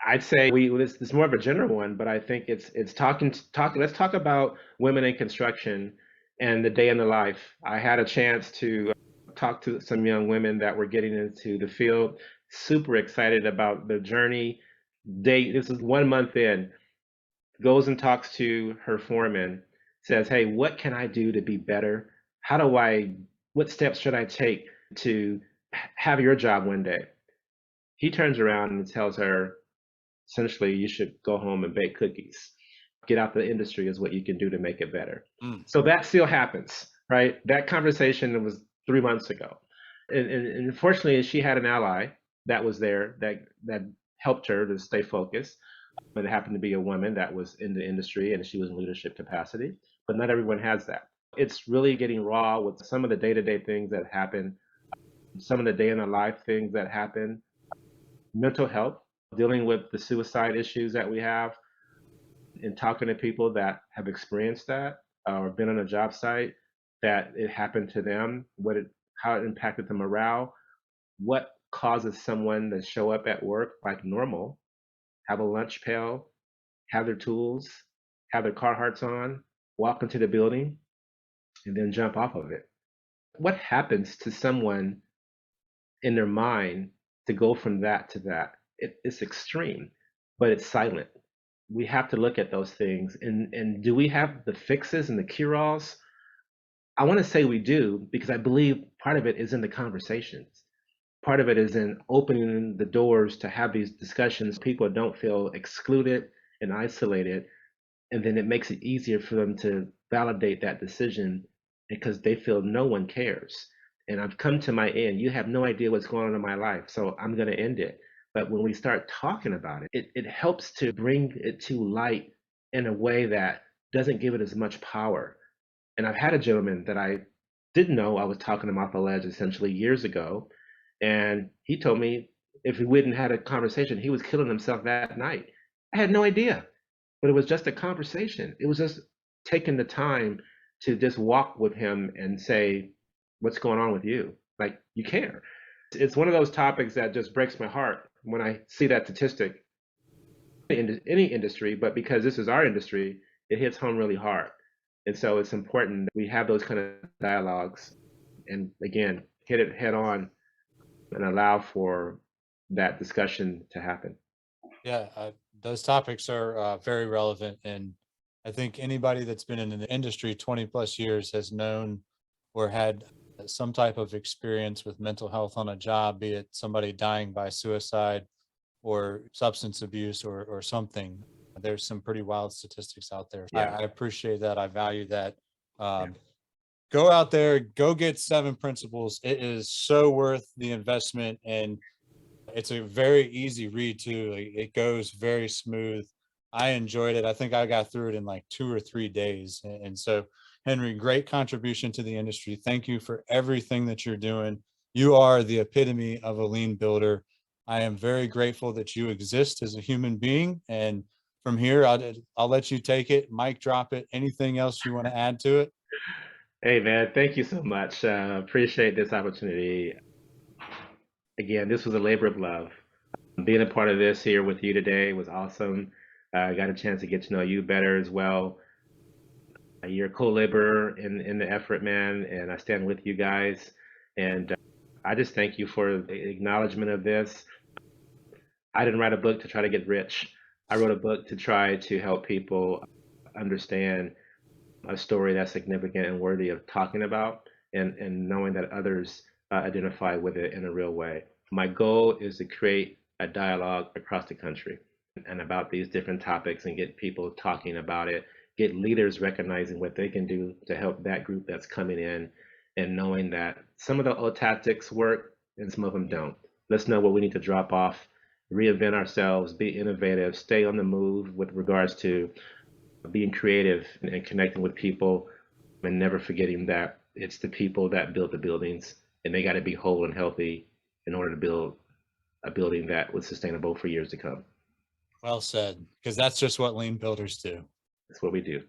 I'd say this is more of a general one, but I think it's talking. Let's talk about women in construction and the day in the life. I had a chance to talk to some young women that were getting into the field, super excited about their journey. This is 1 month in, goes and talks to her foreman, says, "Hey, what can I do to be better? What steps should I take to have your job one day?" He turns around and tells her, essentially, you should go home and bake cookies. Get out the industry is what you can do to make it better. Mm. So that still happens, right? That conversation was 3 months ago. And unfortunately, she had an ally that was there that helped her to stay focused. But it happened to be a woman that was in the industry and she was in leadership capacity. But not everyone has that. It's really getting raw with some of the day-to-day things that happen, some of the day in the life things that happen, mental health, dealing with the suicide issues that we have, and talking to people that have experienced that or been on a job site that it happened to them, how it impacted the morale, what causes someone to show up at work like normal, have a lunch pail, have their tools, have their Carhartts on, walk into the building, and then jump off of it. What happens to someone in their mind to go from that to that? It's extreme, but it's silent. We have to look at those things. And do we have the fixes and the cure-alls? I want to say we do because I believe part of it is in the conversations. Part of it is in opening the doors to have these discussions. People don't feel excluded and isolated, and then it makes it easier for them to validate that decision because they feel no one cares. And I've come to my end. You have no idea what's going on in my life, so I'm going to end it. But when we start talking about it helps to bring it to light in a way that doesn't give it as much power. And I've had a gentleman that I didn't know I was talking him off a ledge essentially years ago. And he told me if we wouldn't had a conversation, he was killing himself that night. I had no idea, but it was just a conversation. It was just taking the time to just walk with him and say, what's going on with you? Like, you care. It's one of those topics that just breaks my heart when I see that statistic in any industry, but because this is our industry, it hits home really hard. And so it's important that we have those kind of dialogues and, again, hit it head on and allow for that discussion to happen. Yeah, those topics are very relevant. And I think anybody that's been in the industry 20 plus years has known or had some type of experience with mental health on a job, be it somebody dying by suicide or substance abuse or something. There's some pretty wild statistics out there. Yeah. I appreciate that. I value that. Yeah. Go out there, go get 7 principles. It is so worth the investment. And it's a very easy read too. Like, it goes very smooth. I enjoyed it. I think I got through it in like 2 or 3 days. And so, Henry, great contribution to the industry. Thank you for everything that you're doing. You are the epitome of a lean builder. I am very grateful that you exist as a human being. And from here, I'll let you take it, mic drop it. Anything else you want to add to it? Hey, man, thank you so much. Appreciate this opportunity. Again, this was a labor of love. Being a part of this here with you today was awesome. I got a chance to get to know you better as well. You're a co-laborer in the effort, man, and I stand with you guys. And I just thank you for the acknowledgement of this. I didn't write a book to try to get rich. I wrote a book to try to help people understand a story that's significant and worthy of talking about, and knowing that others identify with it in a real way. My goal is to create a dialogue across the country and about these different topics and get people talking about it, get leaders recognizing what they can do to help that group that's coming in, and knowing that some of the old tactics work and some of them don't. Let's know what we need to drop off reinvent ourselves, be innovative, stay on the move with regards to being creative and connecting with people, and never forgetting that it's the people that build the buildings, and they got to be whole and healthy in order to build a building that was sustainable for years to come. Well said, because that's just what lean builders do. That's what we do.